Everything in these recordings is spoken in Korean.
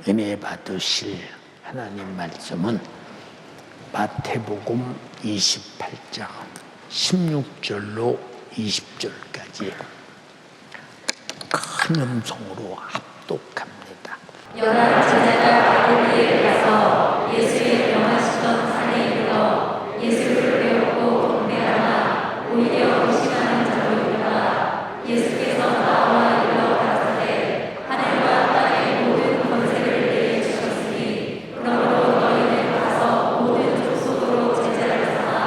은혜 받으실 하나님 말씀은 마태복음 28장 16절로 20절까지 큰 음성으로 합독합니다. 연한 제자가 갈릴리에 가서 예수의 명하시던 산에 이르러 예수를 배우고 경배하나 오히려 의심하는 자도 있다. 예수께서 나와 이르러 가라사대 하늘과 땅의 모든 권세를 내게 주셨으니 그러므로 너희는 가서 모든 족속으로 제자를 삼아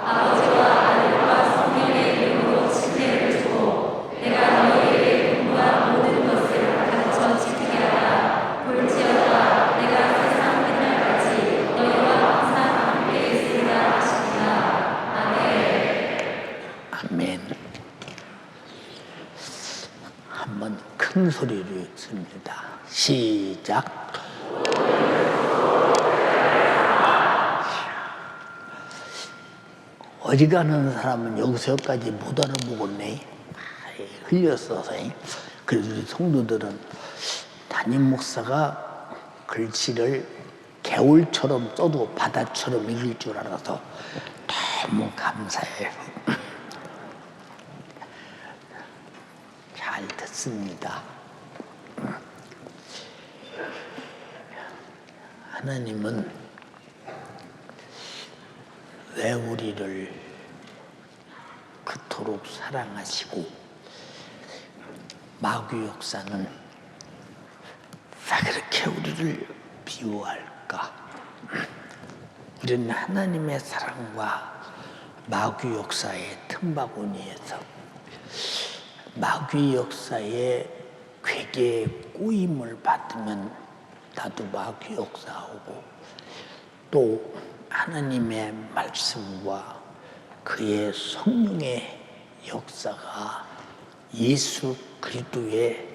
아버지와 아들과 성령의 이름으로 침례를 주고 내가 너희에게 분부한 모든 것을 가르쳐 지키게 하라. 볼지어다 내가 세상 끝날까지 너희와 항상 함께 있으리라 하시니라. 아멘. 아멘. 한번 큰 소리로 읽습니다. 시작. 어지간한 사람은 여기서까지 못 알아보겠네. 흘렸어서. 그래도 우리 성도들은 담임 목사가 글씨를 개울처럼 써도 바다처럼 읽을 줄 알아서 너무 감사해요. 잘 듣습니다. 하나님은 왜 우리를 그토록 사랑하시고 마귀 역사는 왜 그렇게 우리를 미워할까? 우리는 하나님의 사랑과 마귀 역사의 틈바구니에서 마귀 역사의 괴계에 꼬임을 받으면 나도 마귀 역사하고 또 하나님의 말씀과 그의 성령의 역사가 예수 그리스도의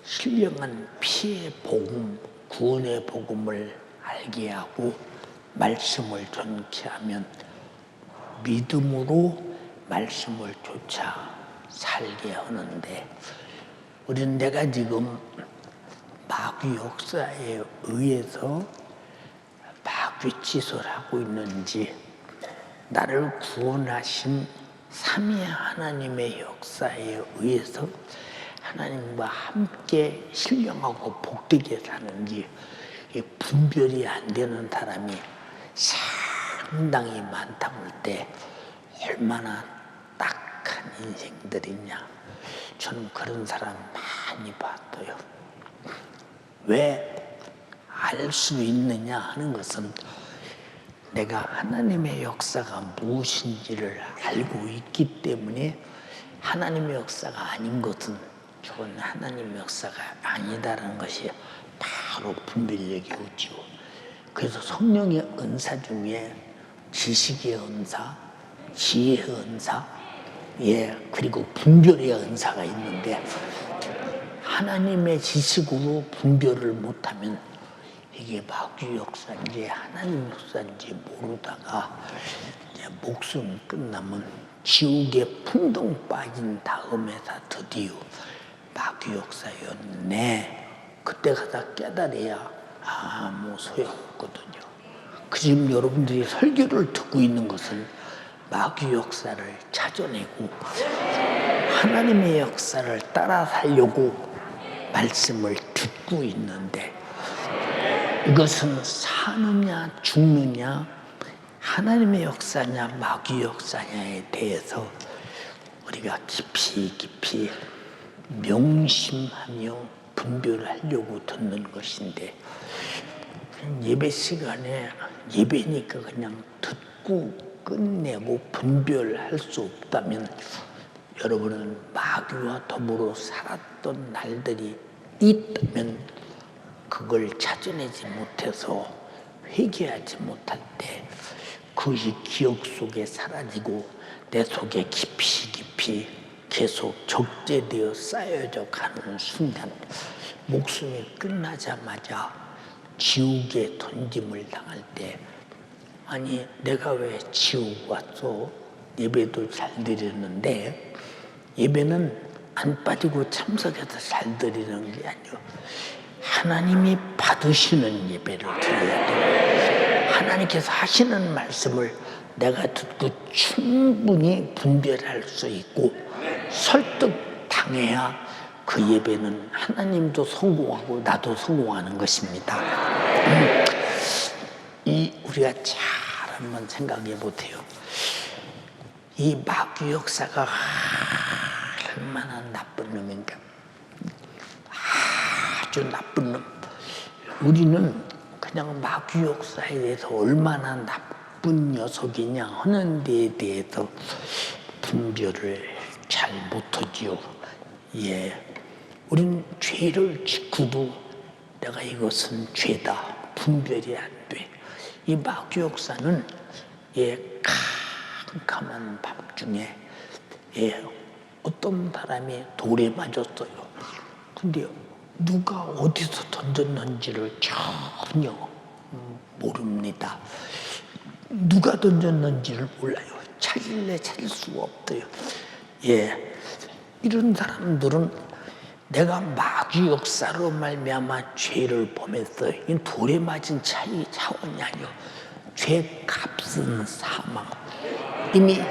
신령한 피의 복음, 구원의 복음을 알게 하고 말씀을 전케 하면 믿음으로 말씀을 쫓아 살게 하는데 우리는 내가 지금 마귀 역사에 의해서 마귀 짓을 하고 있는지 나를 구원하신 삼위 하나님의 역사에 의해서 하나님과 함께 신령하고 복되게 사는지 분별이 안 되는 사람이 상당히 많다고 할 때 얼마나 딱한 인생들이냐. 저는 그런 사람 많이 봤어요. 왜 알 수 있느냐 하는 것은 내가 하나님의 역사가 무엇인지를 알고 있기 때문에 하나님의 역사가 아닌 것은 저건 하나님의 역사가 아니다라는 것이 바로 분별력이 오지요. 그래서 성령의 은사 중에 지식의 은사, 지혜의 은사, 그리고 분별의 은사가 있는데 하나님의 지식으로 분별을 못하면 이게 마귀 역사인지 하나님 역사인지 모르다가 이제 목숨 끝나면 지옥에 풍덩 빠진 다음에서 드디어 마귀 역사였네. 그때 가서 깨달아야 아무 소용없거든요. 그 지금 여러분들이 설교를 듣고 있는 것은 마귀 역사를 찾아내고 하나님의 역사를 따라 살려고 말씀을 듣고 있는데 이것은 사느냐 죽느냐 하나님의 역사냐 마귀 역사냐에 대해서 우리가 깊이 명심하며 분별하려고 듣는 것인데 예배 시간에 예배니까 그냥 듣고 끝내고 분별할 수 없다면 여러분은 마귀와 더불어 살았던 날들이 있다면 그걸 찾아내지 못해서 회개하지 못할 때 그것이 기억 속에 사라지고 내 속에 깊이 계속 적재되어 쌓여져 가는 순간 목숨이 끝나자마자 지옥에 던짐을 당할 때 아니 내가 왜 지옥 왔어? 예배도 잘 드렸는데 예배는 안 빠지고 참석해서 잘 드리는 게 아니고 하나님이 받으시는 예배를 드려야 돼요. 하나님께서 하시는 말씀을 내가 듣고 충분히 분별할 수 있고 설득당해야 그 예배는 하나님도 성공하고 나도 성공하는 것입니다. 우리가 잘 한번 생각해 보세요. 이 마귀 역사가 얼마나 나쁜 놈인가. 아주 나쁜 놈. 우리는 그냥 마귀 역사에 대해서 얼마나 나쁜 녀석이냐 하는 데에 대해서 분별을 잘 못하지요. 우린 죄를 짓고도 내가 이것은 죄다 분별이 안 돼. 이 마귀 역사는 캄캄한 밤중에 어떤 사람이 돌에 맞았어요. 근데 누가 어디서 던졌는지를 전혀 모릅니다. 누가 던졌는지를 몰라요. 찾을래 찾을 수가 없어요. 이런 사람들은 내가 마귀 역사로 말미암아 죄를 범했어. 이 돌에 맞은 차원이 아니요. 죄 값은 사망. 이미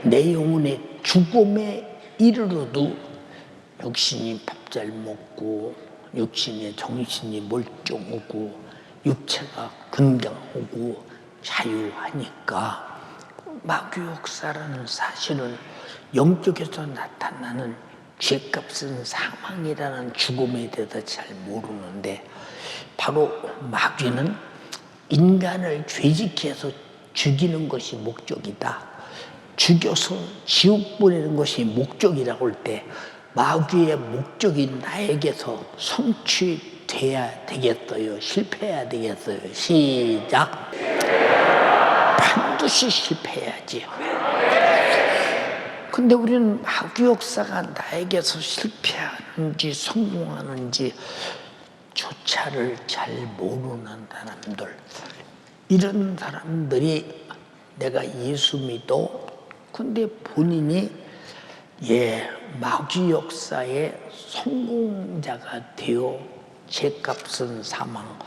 내 영혼의 죽음에 이르러도 육신이 밥 잘 먹고 육신의 정신이 멀쩡하고 육체가 건강하고 자유하니까 마귀 역사라는 사실은 영적에서 나타나는 죄값은 사망이라는 죽음에 대해서 잘 모르는데 바로 마귀는 인간을 죄짓게 해서 죽이는 것이 목적이다. 죽여서 지옥 보내는 것이 목적이라고 할 때 마귀의 목적이 나에게서 성취돼야 되겠어요? 실패해야 되겠어요? 시작! 반드시 실패해야지. 근데 우리는 마귀 역사가 나에게서 실패하는지 성공하는지 조차를 잘 모르는 사람들, 이런 사람들이 내가 예수 믿어 근데 본인이 마귀 역사의 성공자가 되어 죄값은 사망,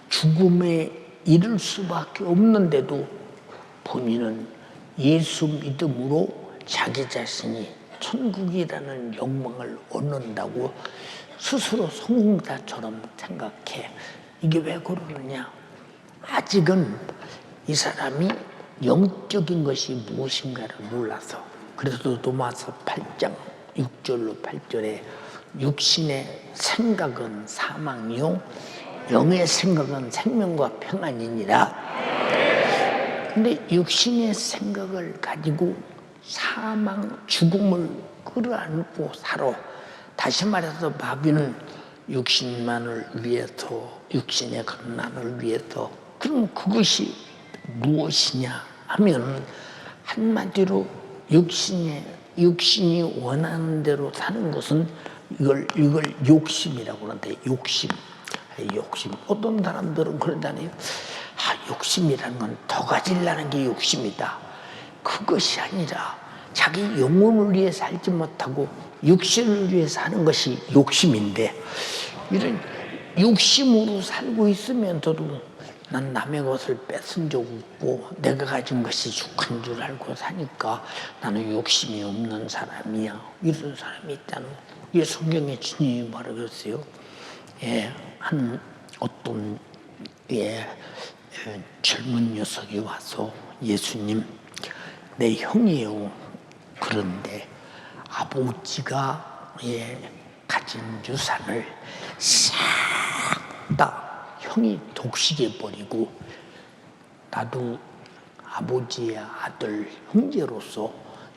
죽음에 이를 수밖에 없는데도 본인은 예수 믿음으로 자기 자신이 천국이라는 욕망을 얻는다고 스스로 성공자처럼 생각해. 이게 왜 그러느냐? 아직은 이 사람이 영적인 것이 무엇인가를 몰라서. 그래서 로마서 8장 6절로 8절에 육신의 생각은 사망이요 영의 생각은 생명과 평안이니라. 근데 육신의 생각을 가지고 사망, 죽음을 끌어안고 살아. 다시 말해서 마귀는 육신만을 위해서, 육신의 건강을 위해서. 그럼 그것이 무엇이냐 하면 한마디로 육신이 원하는 대로 사는 것은 이걸 욕심이라고 하는데, 욕심. 어떤 사람들은 그런다네요. 욕심이라는 건 더 가지려는 게 욕심이다. 그것이 아니라 자기 영혼을 위해 살지 못하고 육신을 위해 사는 것이 욕심인데, 이런 욕심으로 살고 있으면서도 난 남의 것을 뺏은 적 없고 내가 가진 것이 축한 줄 알고 사니까 나는 욕심이 없는 사람이야. 이런 사람이 있다는 거. 이게 성경에 주님이 말하겠어요. 한 어떤 젊은 녀석이 와서 예수님, 내 형이에요. 그런데 아버지가 가진 유산을 싹 다 형이 독식해버리고 나도 아버지의 아들 형제로서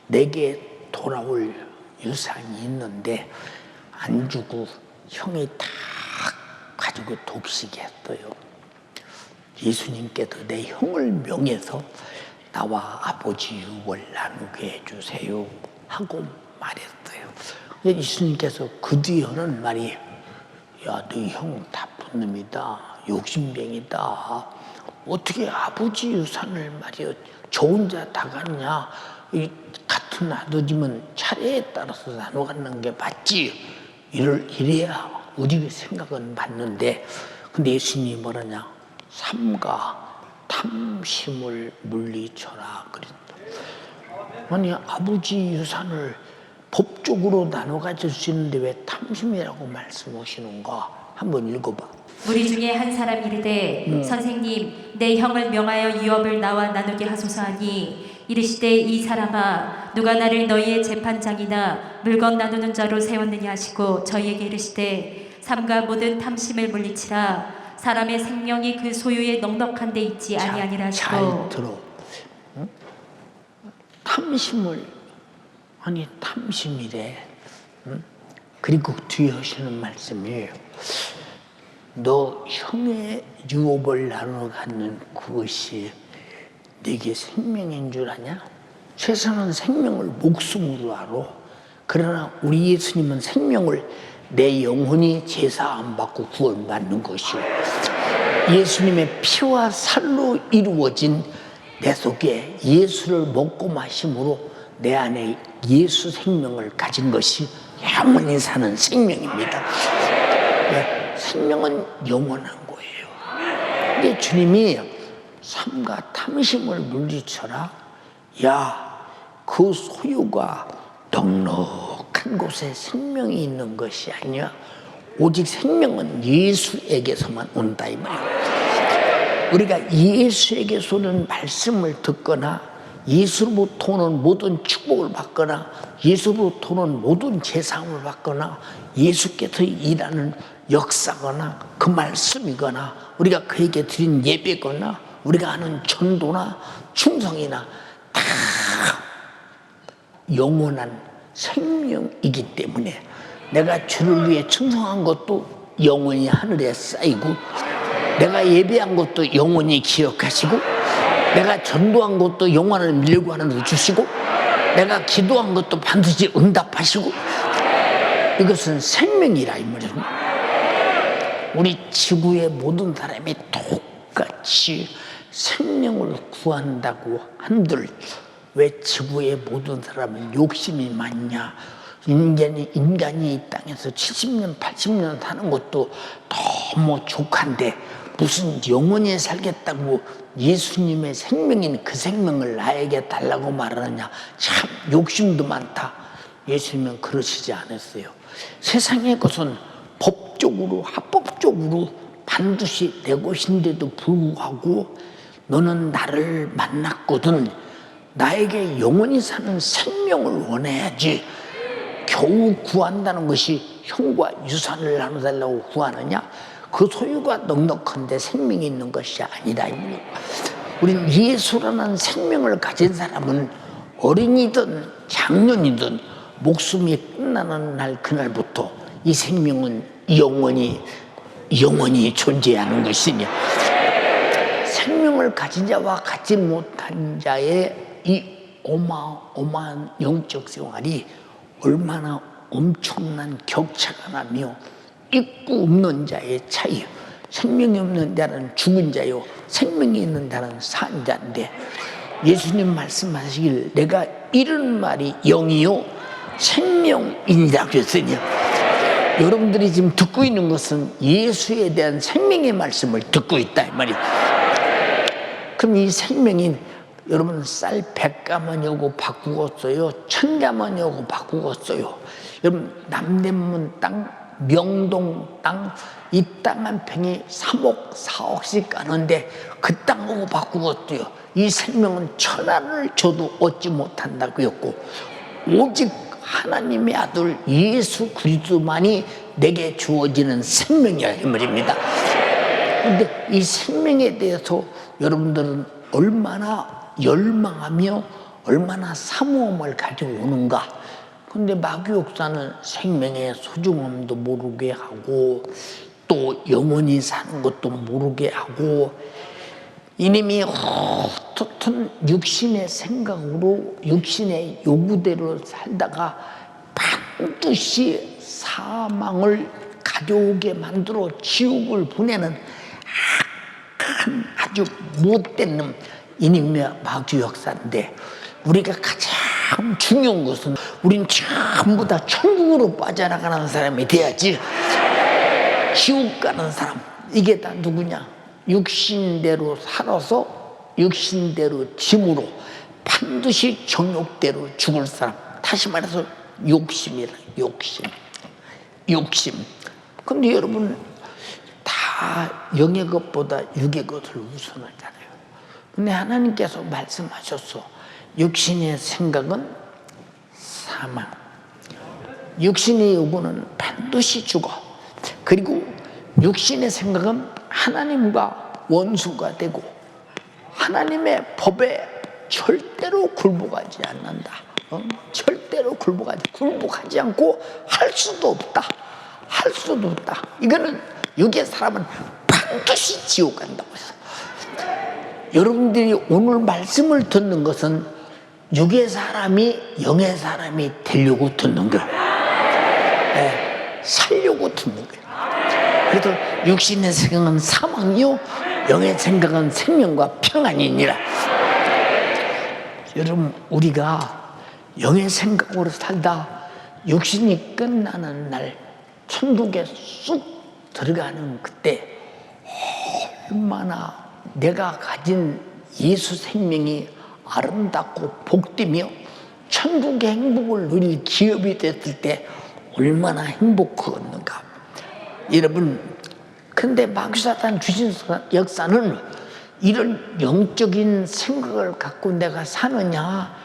내게 돌아올 유산이 있는데 안 주고 형이 다 가지고 독식했어요. 예수님께서 내 형을 명해서 나와 아버지 유업을 나누게 해주세요 하고 말했어요. 예수님께서 그 뒤에 하는 말이, 야, 너 형 나쁜 놈이다. 욕심쟁이다. 어떻게 아버지 유산을 말이야 저 혼자 다 갖냐? 이 같은 아들이면 차례에 따라서 나눠 갖는 게 맞지. 이래야 오직 생각은 맞는데, 근데 예수님이 뭐라냐? 삼가 탐심을 물리쳐라 그랬다. 아니, 아버지 유산을 법적으로 나눠 가질 수 있는데 왜 탐심이라고 말씀하시는가? 한번 읽어봐. 무리 중에 한 사람 이르되 선생님 내 형을 명하여 유업을 나와 나누게 하소서 하니 이르시되 이 사람아 누가 나를 너희의 재판장이나 물건 나누는 자로 세웠느냐 하시고 저희에게 이르시되 삼가 모든 탐심을 물리치라 사람의 생명이 그 소유에 넉넉한 데 있지 아니하니라 하시고. 잘 들어. 응? 탐심을, 아니 탐심이래. 응? 그리고 뒤에 하시는 말씀이 너 형의 유업을 나눠 갖는 그것이 네게 생명인 줄 아냐? 세상은 생명을 목숨으로 알아. 그러나 우리 예수님은 생명을 내 영혼이 제사 안 받고 구원받는 것이요, 예수님의 피와 살로 이루어진 내 속에 예수를 먹고 마심으로 내 안에 예수 생명을 가진 것이 영원히 사는 생명입니다. 생명은 영원한 거예요. 근데 주님이 삼가 탐심을 물리쳐라. 야, 그 소유가 넉넉한 곳에 생명이 있는 것이 아니야. 오직 생명은 예수에게서만 온다 이 말이야. 우리가 예수에게서 오는 말씀을 듣거나 예수로부터 오는 모든 축복을 받거나 예수로부터 오는 모든 제사함을 받거나 예수께서 일하는 역사거나 그 말씀이거나 우리가 그에게 드린 예배거나 우리가 하는 전도나 충성이나 다 영원한 생명이기 때문에 내가 주를 위해 충성한 것도 영원히 하늘에 쌓이고 내가 예배한 것도 영원히 기억하시고 내가 전도한 것도 영원을 밀고 하늘로 주시고 내가 기도한 것도 반드시 응답하시고 이것은 생명이라 이 말입니다. 우리 지구의 모든 사람이 똑같이 생명을 구한다고 한들 왜 지구의 모든 사람은 욕심이 많냐? 인간이 이 땅에서 70년, 80년 사는 것도 너무 족한데 무슨 영원히 살겠다고 예수님의 생명인 그 생명을 나에게 달라고 말하느냐. 참 욕심도 많다. 예수님은 그러시지 않았어요. 세상의 것은 법적으로 합법적으로 반드시 내 것인데도 불구하고 너는 나를 만났거든 나에게 영원히 사는 생명을 원해야지 겨우 구한다는 것이 형과 유산을 나눠달라고 구하느냐? 그 소유가 넉넉한데 생명이 있는 것이 아니다. 우린 예수라는 생명을 가진 사람은 어린이든 장년이든 목숨이 끝나는 날 그날부터 이 생명은 영원히 존재하는 것이냐. 생명을 가진 자와 갖지 못한 자의 이 어마어마한 영적 생활이 얼마나 엄청난 격차가 나며 있고 없는 자의 차이. 생명이 없는 자는 죽은 자요 생명이 있는 자는 산 자인데 예수님 말씀하시길 내가 이런 말이 영이요 생명이니라고 했으니 여러분들이 지금 듣고 있는 것은 예수에 대한 생명의 말씀을 듣고 있다 이 말이에요. 그럼 이 생명이 여러분 쌀 100가마니하고 바꾸었어요? 1000가마니하고 바꾸었어요? 여러분 남대문 땅, 명동 땅, 이 땅 한 평이 3억, 4억씩 가는데 그 땅하고 바꾸었어요. 이 생명은 천하를 줘도 얻지 못한다고 했고 오직 하나님의 아들 예수 그리스도만이 내게 주어지는 생명이야 이 말입니다. 그런데 이 생명에 대해서 여러분들은 얼마나 열망하며 얼마나 사모함을 가지고 오는가. 근데 마귀 역사는 생명의 소중함도 모르게 하고 또 영원히 사는 것도 모르게 하고 이놈이 헛헛한 육신의 생각으로 육신의 요구대로 살다가 반드시 사망을 가져오게 만들어 지옥을 보내는 악한 아주 못된 놈 이놈의 마귀 역사인데 우리가 가장 중요한 것은 우린 전부 다 천국으로 빠져나가는 사람이 돼야지 지옥 가는 사람, 이게 다 누구냐? 육신대로 살아서 육신대로 짐으로 반드시 정욕대로 죽을 사람. 다시 말해서 욕심이라. 욕심. 근데 여러분 다 영의 것보다 육의 것을 우선하잖아요. 근데 하나님께서 말씀하셨어. 육신의 생각은 사망, 육신의 요구는 반드시 죽어. 그리고 육신의 생각은 하나님과 원수가 되고 하나님의 법에 절대로 굴복하지 않는다. 절대로 굴복하지 않고 할 수도 없다. 이거는 육의 사람은 반드시 지옥 간다고 했어. 여러분들이 오늘 말씀을 듣는 것은 육의 사람이 영의 사람이 되려고 듣는 거야. 살려고 듣는 거야. 그래서 육신의 생각은 사망이요 영의 생각은 생명과 평안이니라. 여러분 우리가 영의 생각으로 살다 육신이 끝나는 날 천국에 쑥 들어가는 그때 얼마나 내가 가진 예수 생명이 아름답고 복되며 천국의 행복을 누릴 기업이 됐을 때 얼마나 행복하겠는가. 여러분 근데 마귀사탄 귀신 역사는 이런 영적인 생각을 갖고 내가 사느냐,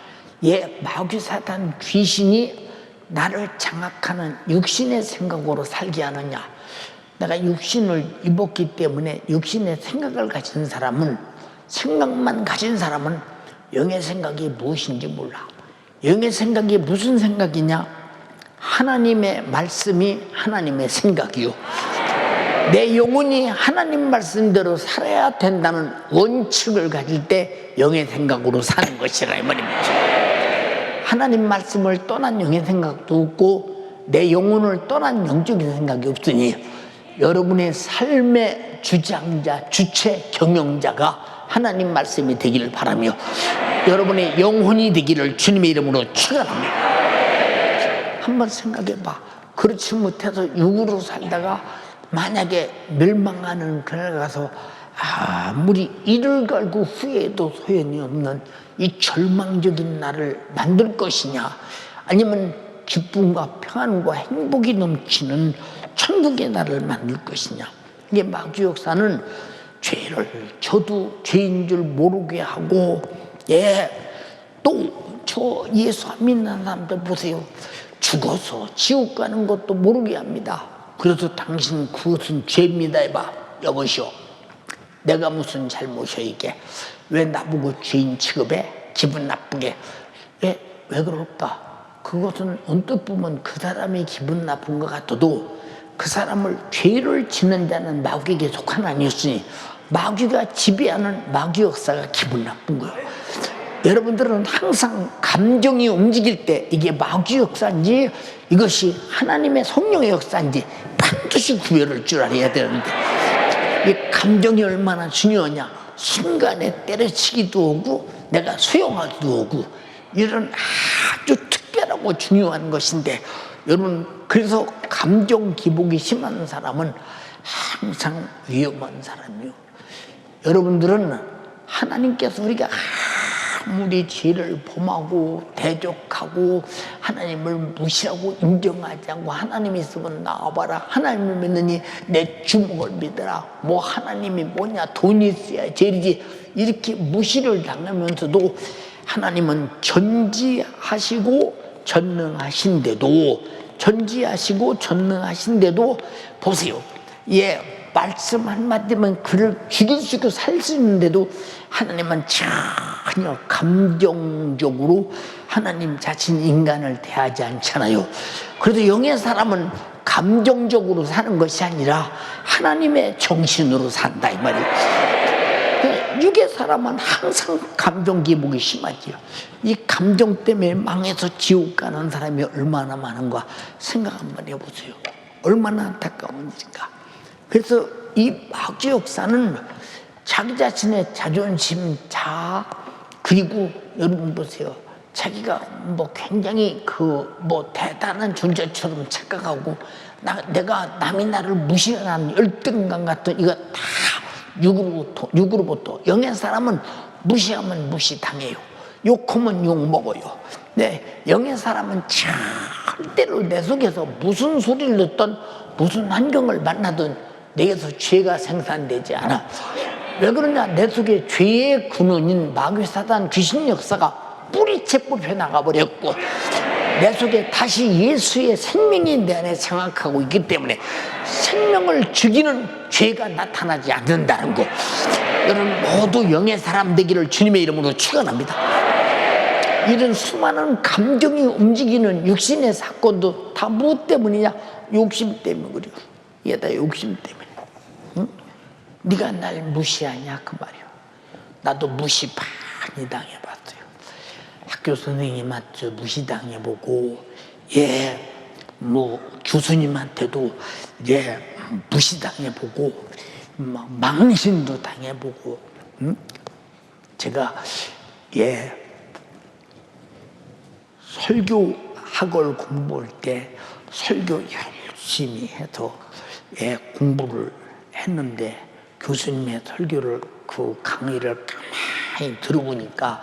마귀사탄 귀신이 나를 장악하는 육신의 생각으로 살게 하느냐. 내가 육신을 입었기 때문에 육신의 생각을 가진 사람은, 생각만 가진 사람은 영의 생각이 무엇인지 몰라. 영의 생각이 무슨 생각이냐? 하나님의 말씀이 하나님의 생각이요, 내 영혼이 하나님 말씀대로 살아야 된다는 원칙을 가질 때 영의 생각으로 사는 것이라 이 말입니다. 하나님 말씀을 떠난 영의 생각도 없고 내 영혼을 떠난 영적인 생각이 없으니 여러분의 삶의 주장자, 주체, 경영자가 하나님 말씀이 되기를 바라며 여러분의 영혼이 되기를 주님의 이름으로 축원합니다. 한번 생각해 봐. 그렇지 못해서 육으로 살다가 만약에 멸망하는 그날 가서 아무리 이를 갈고 후회해도 소용이 없는 이 절망적인 날을 만들 것이냐, 아니면 기쁨과 평안과 행복이 넘치는 천국의 날을 만들 것이냐. 이게 마귀 역사는 죄를 저도 죄인 줄 모르게 하고, 또 저 예수 안 믿는 사람들 보세요. 죽어서 지옥 가는 것도 모르게 합니다. 그래서 당신 그것은 죄입니다 해봐. 여보시오, 내가 무슨 잘못이야 이게? 왜 나보고 죄인 취급해? 기분 나쁘게. 왜 그럴까? 그것은 언뜻 보면 그 사람이 기분 나쁜 것 같아도 그 사람을 죄를 짓는 자는 마귀에게 속한 아니었으니 마귀가 지배하는 마귀 역사가 기분 나쁜 거예요. 여러분들은 항상 감정이 움직일 때 이게 마귀 역사인지 이것이 하나님의 성령의 역사인지 반드시 구별할 줄 알아야 되는데, 이 감정이 얼마나 중요하냐. 순간에 때려치기도 오고 내가 수용하기도 오고 이런 아주 특별하고 중요한 것인데, 여러분 그래서 감정 기복이 심한 사람은 항상 위험한 사람이요. 여러분들은 하나님께서 우리가 아무리 죄를 범하고 대적하고 하나님을 무시하고 인정하지 않고 하나님이 있으면 나와봐라, 하나님을 믿느니 내 주먹을 믿어라, 뭐 하나님이 뭐냐, 돈이 있어야 죄이지, 이렇게 무시를 당하면서도 하나님은 전지하시고 전능하신데도 보세요. 말씀 한마디면 그를 죽일 수 있고 살 수 있는데도 하나님은 전혀 감정적으로 하나님 자신 인간을 대하지 않잖아요. 그래도 영의 사람은 감정적으로 사는 것이 아니라 하나님의 정신으로 산다 이 말이에요. 육의 사람은 항상 감정 기복이 심하지요. 이 감정 때문에 망해서 지옥 가는 사람이 얼마나 많은가 생각 한번 해보세요. 얼마나 안타까운 일인가. 그래서 이 마귀 역사는 자기 자신의 자존심, 자아, 그리고 여러분 보세요. 자기가 뭐 굉장히 대단한 존재처럼 착각하고 내가 남이 나를 무시하는 열등감 같은 이거 다 육으로부터. 영의 사람은 무시하면 무시당해요. 욕하면 욕먹어요. 네, 영의 사람은 절대로 내 속에서 무슨 소리를 듣든 무슨 환경을 만나든 내게서 죄가 생산되지 않아. 왜 그러냐? 내 속에 죄의 근원인 마귀 사단 귀신 역사가 뿌리채 뽑혀 나가버렸고 내 속에 다시 예수의 생명이 내 안에 장악하고 있기 때문에 생명을 죽이는 죄가 나타나지 않는다는 거. 여러분 모두 영의 사람 되기를 주님의 이름으로 축원합니다. 이런 수많은 감정이 움직이는 육신의 사건도 다 무엇 때문이냐? 욕심 때문에 그래요. 이게 다 욕심 때문에. 응? 네가 날 무시하냐 그 말이요. 나도 무시 많이 당해봤어요. 학교 선생님한테 무시당해보고, 뭐 교수님한테도 무시당해보고, 막 망신도 당해보고. 제가 설교학을 공부할 때 설교 열심히 해서 공부를 했는데 교수님의 설교를 그 강의를 가만히 들어보니까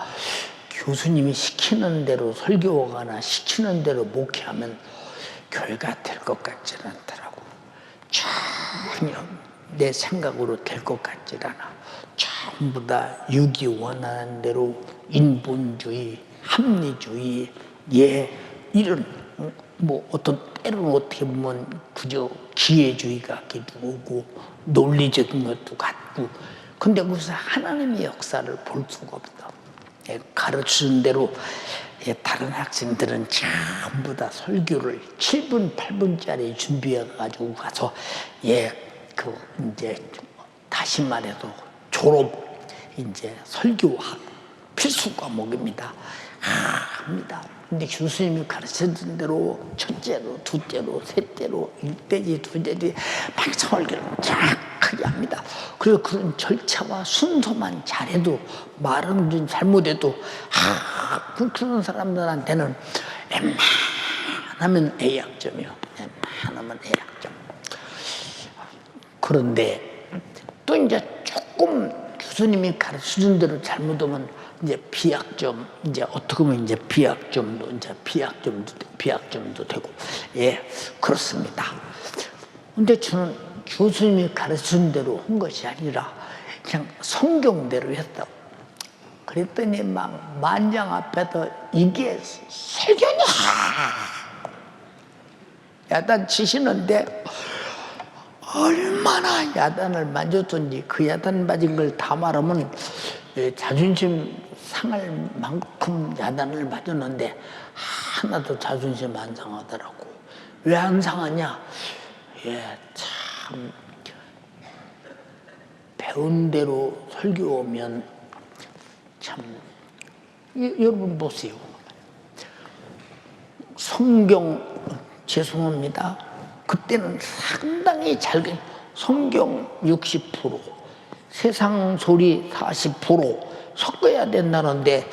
교수님이 시키는 대로 설교하거나 시키는 대로 목회하면 교회가 될 것 같지 않더라고. 전혀 내 생각으로 될 것 같지 않아. 전부 다 육이 원하는 대로 인본주의, 합리주의, 이런 뭐 어떤 때로는 어떻게 보면 그저 기회주의 같기도 하고 논리적인 것도 같고, 근데 거기서 하나님의 역사를 볼 수가 없어. 가르치는 대로 다른 학생들은 전부 다 설교를 7분, 8분짜리 준비해 가지고 가서 그 이제 다시 말해서 졸업 이제 설교학 필수 과목입니다. 합니다. 근데 교수님이 가르치는 대로 첫째로, 둘째로, 셋째로, 1대지, 2대지 막 설교를 정확하게 합니다. 그리고 그런 절차와 순서만 잘해도 말은 좀 잘못해도 그런 사람들한테는 웬만하면 A학점이요. 웬만하면 A학점. 그런데 또 이제 조금 교수님이 가르치는 대로 잘못하면 이제 B학점, 이제 어떻게 보면 이제 B학점도 되고, 그렇습니다. 근데 저는 교수님이 가르치는 대로 한 것이 아니라 그냥 성경대로 했다. 그랬더니 막 만장 앞에서 이게 설교냐! 야단 치시는데 얼마나 야단을 맞았던지 그 야단 맞은 걸 다 말하면 자존심 상할 만큼 야단을 맞았는데 하나도 자존심 안 상하더라고. 왜 안 상하냐? 참 배운 대로 설교하면 참 여러분 보세요. 성경 죄송합니다. 그때는 상당히 잘 성경 60%, 세상 소리 40% 섞어야 된다는데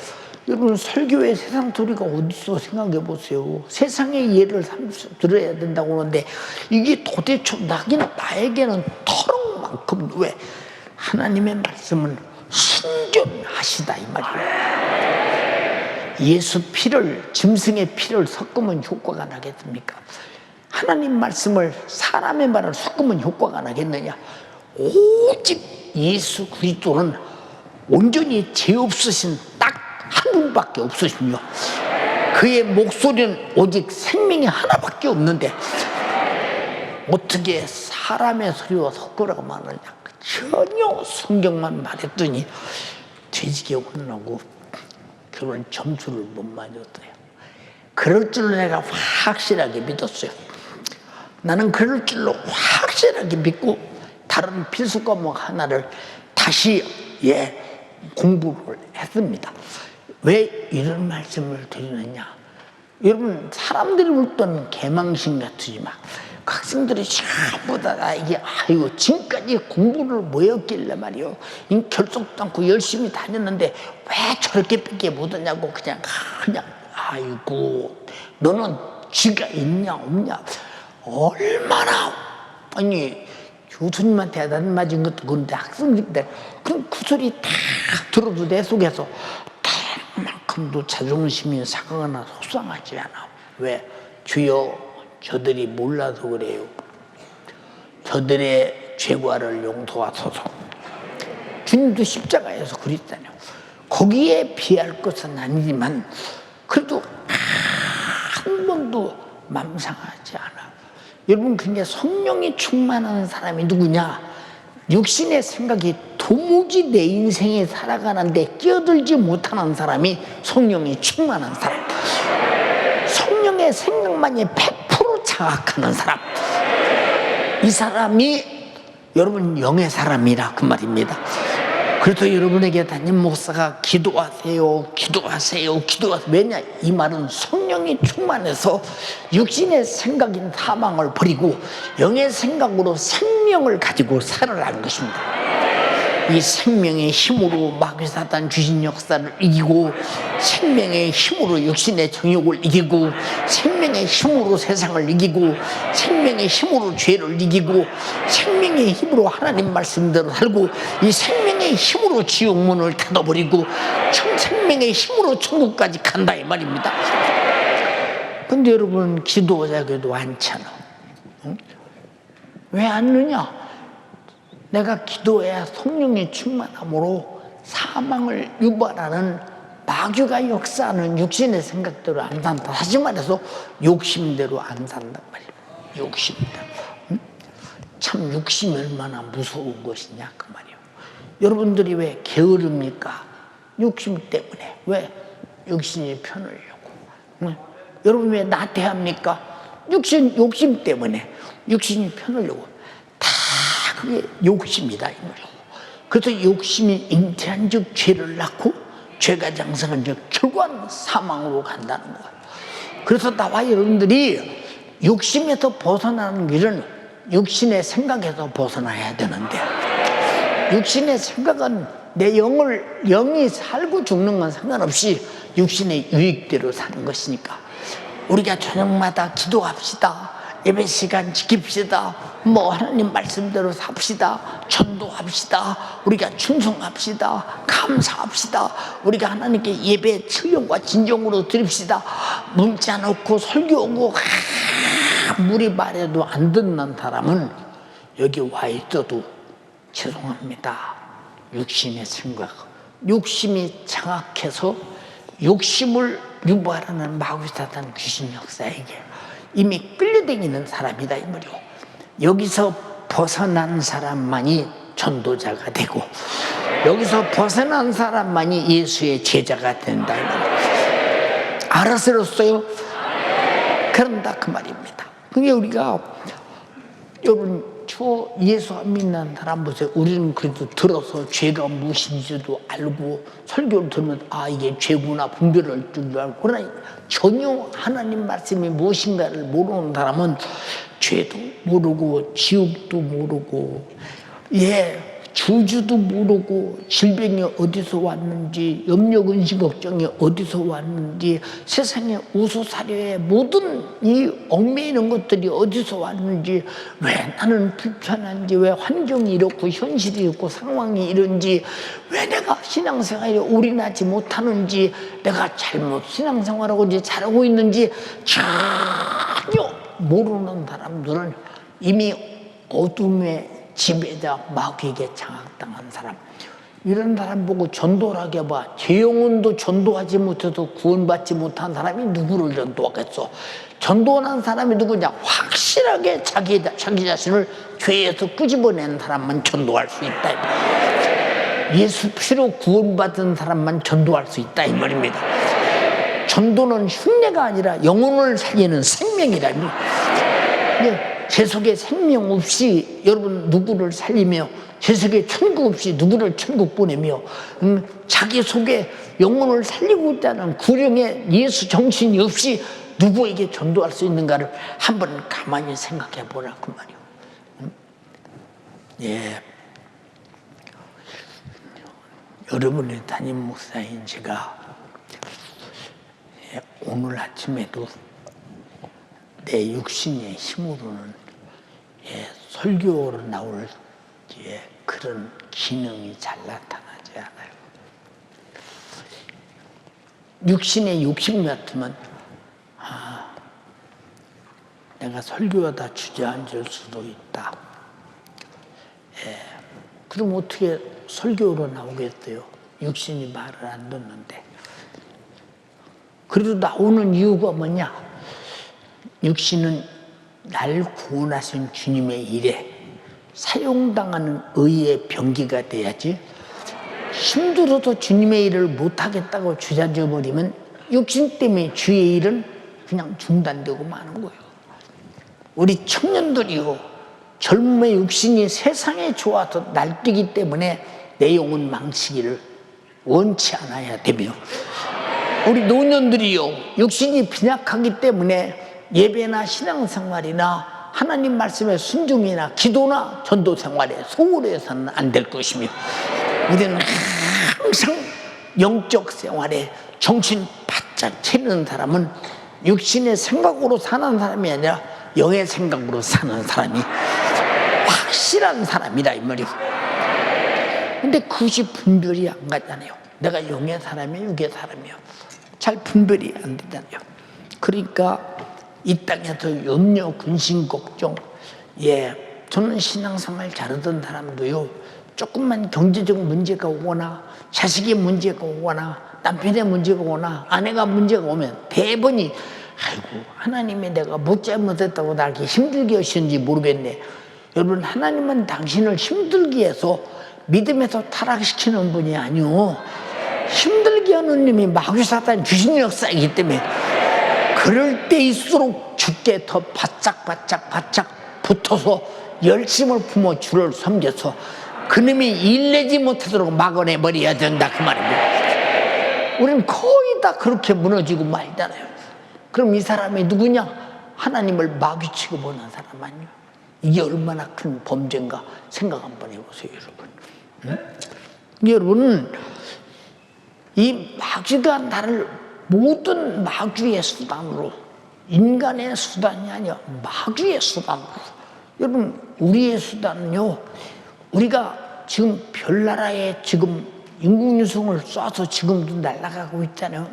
여러분 설교에 세상 소리가 어디 있어 생각해 보세요. 세상의 예를 들어야 된다고 하는데 이게 도대체 나에게는 터럭만큼 왜 하나님의 말씀은 순전하시다 이 말이에요. 예수 피를 짐승의 피를 섞으면 효과가 나겠습니까? 하나님 말씀을 사람의 말을 섞으면 효과가 나겠느냐? 오직 예수 그리스도는 온전히 죄 없으신 딱 한 분밖에 없으시며 그의 목소리는 오직 생명이 하나밖에 없는데 어떻게 사람의 소리와 섞으라고 말하냐? 전혀 성경만 말했더니 돼지게 혼나고 결혼 점수를 못 맞았어요. 그럴 줄로 내가 확실하게 믿었어요. 나는 그럴 줄로 확실하게 믿고 다른 필수 과목 하나를 다시 공부를 했습니다. 왜 이런 말씀을 드리느냐? 여러분 사람들이 볼 때는 개망신 같으지만 학생들이 전부 다 나에게 아이고 지금까지 공부를 뭐 했길래 말이요 결석도 않고 열심히 다녔는데 왜 저렇게 밖에 못하냐고 그냥 아이고 너는 쥐가 있냐 없냐 얼마나, 아니 교수님한테 대단 맞은 것도 그런데 학생들 그 소리 다 들어도 내 속에서 다만큼도 자존심이 상하거나 속상하지 않아. 왜? 주여, 저들이 몰라서 그래요. 저들의 죄과를 용서하소서. 주님도 십자가에서 그랬잖아요. 거기에 비할 것은 아니지만 그래도 한 번도 맘 상하지 않아. 여러분, 그게 성령이 충만한 사람이 누구냐? 육신의 생각이 도무지 내 인생에 살아가는데 끼어들지 못하는 사람이 성령이 충만한 사람. 성령의 생각만이 100% 장악하는 사람. 이 사람이 여러분 영의 사람이라 그 말입니다. 그래서 여러분에게 담임 목사가 기도하세요, 기도하세요, 기도하세요. 왜냐? 이 말은 성령이 충만해서 육신의 생각인 사망을 버리고 영의 생각으로 생명을 가지고 살아라는 것입니다. 이 생명의 힘으로 마귀 사단 귀신 역사를 이기고, 생명의 힘으로 육신의 정욕을 이기고, 생명의 힘으로 세상을 이기고, 생명의 힘으로 죄를 이기고, 생명의 힘으로 하나님 말씀대로 살고, 이 생명의 힘으로 지옥문을 닫아버리고 생명의 힘으로 천국까지 간다 이 말입니다. 근데 여러분, 기도하자고도 않잖아. 응? 왜 않느냐? 내가 기도해야 성령의 충만함으로 사망을 유발하는 마귀가 역사하는 육신의 생각대로 안 산다. 다시 말해서 욕심대로 안 산단 말이에요. 욕심대로. 응? 참 욕심이 얼마나 무서운 것이냐 그 말이에요. 여러분들이 왜 게으릅니까? 욕심 때문에. 왜? 육신이 편하려고. 응? 여러분 왜 나태합니까? 욕심 때문에. 육신이 편하려고. 그게 욕심이다 이 말이에요. 그래서 욕심이 잉태한 즉 죄를 낳고, 죄가 장성한 즉 결과는 사망으로 간다는 거예요. 그래서 나와 여러분들이 욕심에서 벗어나는 길은 육신의 생각에서 벗어나야 되는데, 육신의 생각은 내 영이 살고 죽는 건 상관없이 육신의 유익대로 사는 것이니까 우리가 저녁마다 기도합시다. 예배 시간 지킵시다. 하나님 말씀대로 삽시다. 전도합시다. 우리가 충성합시다. 감사합시다. 우리가 하나님께 예배 처형과 진정으로 드립시다. 문자 놓고 설교하고 아무리 말해도 안 듣는 사람은 여기 와 있어도 죄송합니다. 육신의 생각, 욕심이 장악해서 욕심을 유발하는 마귀 사단 귀신 역사에게 이미 끌려다니는 사람이다 이 말이오. 여기서 벗어난 사람만이 전도자가 되고, 여기서 벗어난 사람만이 예수의 제자가 된다 이 말이오. 알아들었어요? 그런다 그 말입니다. 그게 우리가, 여러분 저 예수 안 믿는 사람 보세요. 우리는 그래도 들어서 죄가 무엇인지도 알고 설교를 들으면 이게 죄구나 분별할 줄 알고, 그러나 전혀 하나님 말씀이 무엇인가를 모르는 사람은 죄도 모르고 지옥도 모르고 주주도 모르고 질병이 어디서 왔는지, 염려 근심 걱정이 어디서 왔는지, 세상의 우수사려의 모든 이 얽매이는 것들이 어디서 왔는지, 왜 나는 불편한지, 왜 환경이 이렇고 현실이 이렇고 상황이 이런지, 왜 내가 신앙생활에 올인하지 못하는지, 내가 잘못 신앙생활하고 이제 잘하고 있는지 전혀 모르는 사람들은 이미 어둠의 지배자 마귀에게 장악당한 사람, 이런 사람 보고 전도를 하게 봐. 제 영혼도 전도하지 못해서 구원받지 못한 사람이 누구를 전도하겠어? 전도한 사람이 누구냐? 확실하게 자기 자신을 죄에서 끄집어낸 사람만 전도할 수 있다. 예수 피로 구원받은 사람만 전도할 수 있다 이 말입니다. 전도는 흉내가 아니라 영혼을 살리는 생명이라. 제 속에 생명 없이 여러분 누구를 살리며, 제 속에 천국 없이 누구를 천국 보내며, 자기 속에 영혼을 살리고 있다는 구령의 예수 정신이 없이 누구에게 전도할 수 있는가를 한번 가만히 생각해 보라 그 말이요. 여러분의 담임 목사인 제가 오늘 아침에도 내 육신의 힘으로는 설교로 나올 그런 기능이 잘 나타나지 않아요. 육신의 욕심 같으면 내가 설교하다 주저앉을 수도 있다. 그럼 어떻게 설교로 나오겠어요? 육신이 말을 안 듣는데. 그래도 나오는 이유가 뭐냐? 육신은 날 구원하신 주님의 일에 사용당하는 의의 병기가 돼야지, 힘들어도 주님의 일을 못하겠다고 주저앉아버리면 육신 때문에 주의 일은 그냥 중단되고 마는 거예요. 우리 청년들이요, 젊음의 육신이 세상에 좋아서 날뛰기 때문에 내 영혼 망치기를 원치 않아야 되며, 우리 노년들이요, 육신이 빈약하기 때문에 예배나 신앙생활이나 하나님 말씀의 순종이나 기도나 전도생활에 소홀히 해서는 안 될 것이며, 우리는 항상 영적 생활에 정신 바짝 차리는 사람은 육신의 생각으로 사는 사람이 아니라 영의 생각으로 사는 사람이 확실한 사람이다 이 말이에요. 근데 그것이 분별이 안 가잖아요. 내가 영의 사람이에요, 육의 사람이에요. 잘 분별이 안 되잖아요. 그러니까 이 땅에서 염려, 근심, 걱정. 저는 신앙생활 잘하던 사람도요, 조금만 경제적 문제가 오거나 자식의 문제가 오거나 남편의 문제가 오거나 아내가 문제가 오면 대번이 아이고 하나님이 내가 못 잘못했다고 나 이렇게 힘들게 하시는지 모르겠네. 여러분, 하나님은 당신을 힘들게 해서 믿음에서 타락시키는 분이 아니오. 힘들게 하는 님이 마귀 사탄 귀신 역사이기 때문에 그럴 때일수록 주께 더 바짝 붙어서 열심을 품어 주를 섬겨서 그놈이 일내지 못하도록 막아내버려야 된다 그 말입니다. 우리는 거의 다 그렇게 무너지고 말잖아요. 그럼 이 사람이 누구냐? 하나님을 마귀 취급하는 사람 아니에요. 이게 얼마나 큰 범죄인가 생각 한번 해보세요, 여러분. 응? 여러분, 이 마귀가 나를 모든 마귀의 수단으로, 인간의 수단이 아니라 마귀의 수단으로. 여러분, 우리의 수단은요, 우리가 지금 별나라에 지금 인공위성을 쏴서 지금도 날아가고 있잖아요.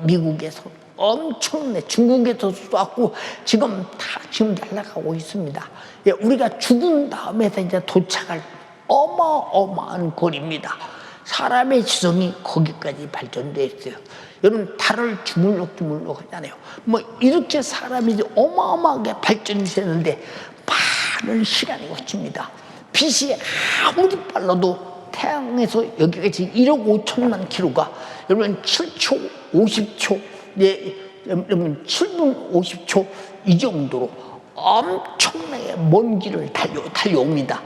미국에서 엄청나게, 중국에서 쐈고 지금 다 지금 날아가고 있습니다. 우리가 죽은 다음에서 이제 도착할 어마어마한 거리입니다. 사람의 지성이 거기까지 발전되어 있어요. 여러분, 달을 주물럭주물럭 하잖아요. 뭐 이렇게 사람이 어마어마하게 발전이 되는데 많은 시간이 거칩니다. 빛이 아무리 빨라도 태양에서 여기까지 1억 5천만 킬로가 여러분 7초, 50초, 여러분 7분 50초 이 정도로 엄청나게 먼 길을 달려옵니다.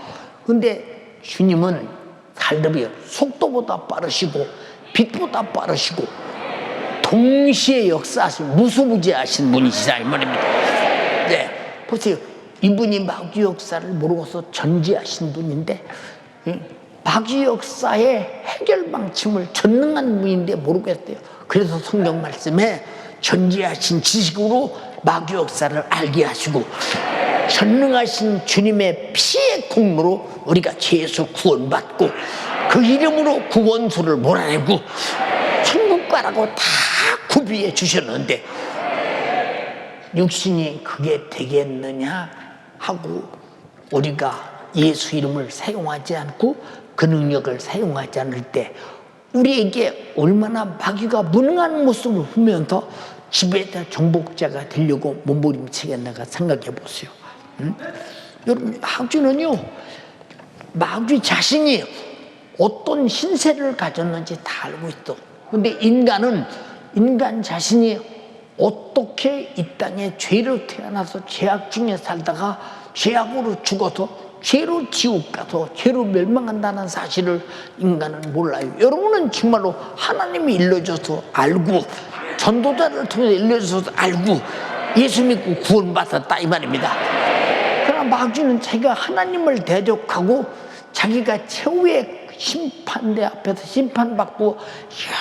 근데 주님은 달리면 속도보다 빠르시고 빛보다 빠르시고 동시에 역사하신 무소부지하신 분이시다 이 말입니다. 네, 보세요. 이분이 마귀 역사를 모르고서 전지하신 분인데, 마귀 역사의 해결 방침을 전능한 분인데 모르겠어요. 그래서 성경 말씀에 전지하신 지식으로 마귀 역사를 알게 하시고, 전능하신 주님의 피의 공로로 우리가 죄에서 구원받고 그 이름으로 구원수를 몰아내고 천국 가라고 다 구비해 주셨는데, 육신이 그게 되겠느냐 하고 우리가 예수 이름을 사용하지 않고 그 능력을 사용하지 않을 때 우리에게 얼마나 마귀가 무능한 모습을 보면서 지배자 정복자가 되려고 몸부림치겠는가 생각해 보세요. 여러분, 마귀는요, 마귀 자신이 어떤 신세를 가졌는지 다 알고 있어. 근데 인간은 인간 자신이 어떻게 이 땅에 죄로 태어나서 죄악 중에 살다가 죄악으로 죽어서 죄로 지옥 가서 죄로 멸망한다는 사실을 인간은 몰라요. 여러분은 정말로 하나님이 일러줘서 알고 전도자를 통해서 일러줘서 알고 예수 믿고 구원받았다 이 말입니다. 그러나 마귀는 자기가 하나님을 대적하고 자기가 최후의 심판대 앞에서 심판받고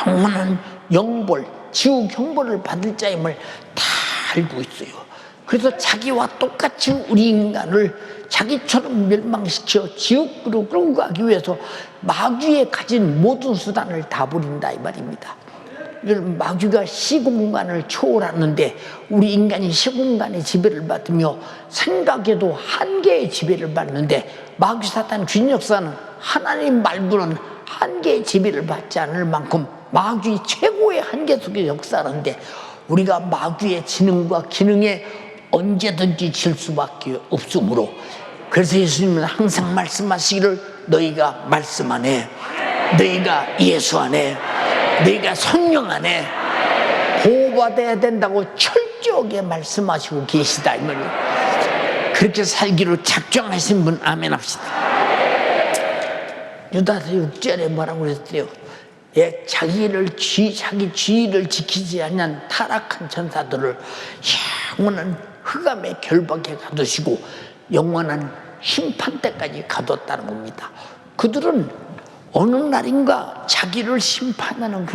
영원한 영벌, 지옥 형벌을 받을 자임을 다 알고 있어요. 그래서 자기와 똑같이 우리 인간을 자기처럼 멸망시켜 지옥으로 끌고 가기 위해서 마귀에 가진 모든 수단을 다 부린다 이 말입니다. 마귀가 시공간을 초월하는데 우리 인간이 시공간의 지배를 받으며 생각에도 한계의 지배를 받는데 마귀 사탄 귀인 역사는 하나님 말고는 한계의 지배를 받지 않을 만큼 마귀 최고의 한계 속에 역사하는데 우리가 마귀의 지능과 기능에 언제든지 질 수밖에 없으므로 그래서 예수님은 항상 말씀하시기를 너희가 말씀 안에 너희가 예수 안에 너희가 성령 안에 보호받아야 된다고 철저하게 말씀하시고 계시다 이 말이에요. 그렇게 살기로 작정하신 분 아멘 합시다. 유다서 6절에 뭐라고 그랬어요? 예, 자기 지위를 지키지 않는 타락한 천사들을 영원한 흑암의 결박에 가두시고 영원한 심판 때까지 가뒀다는 겁니다. 그들은 어느 날인가 자기를 심판하는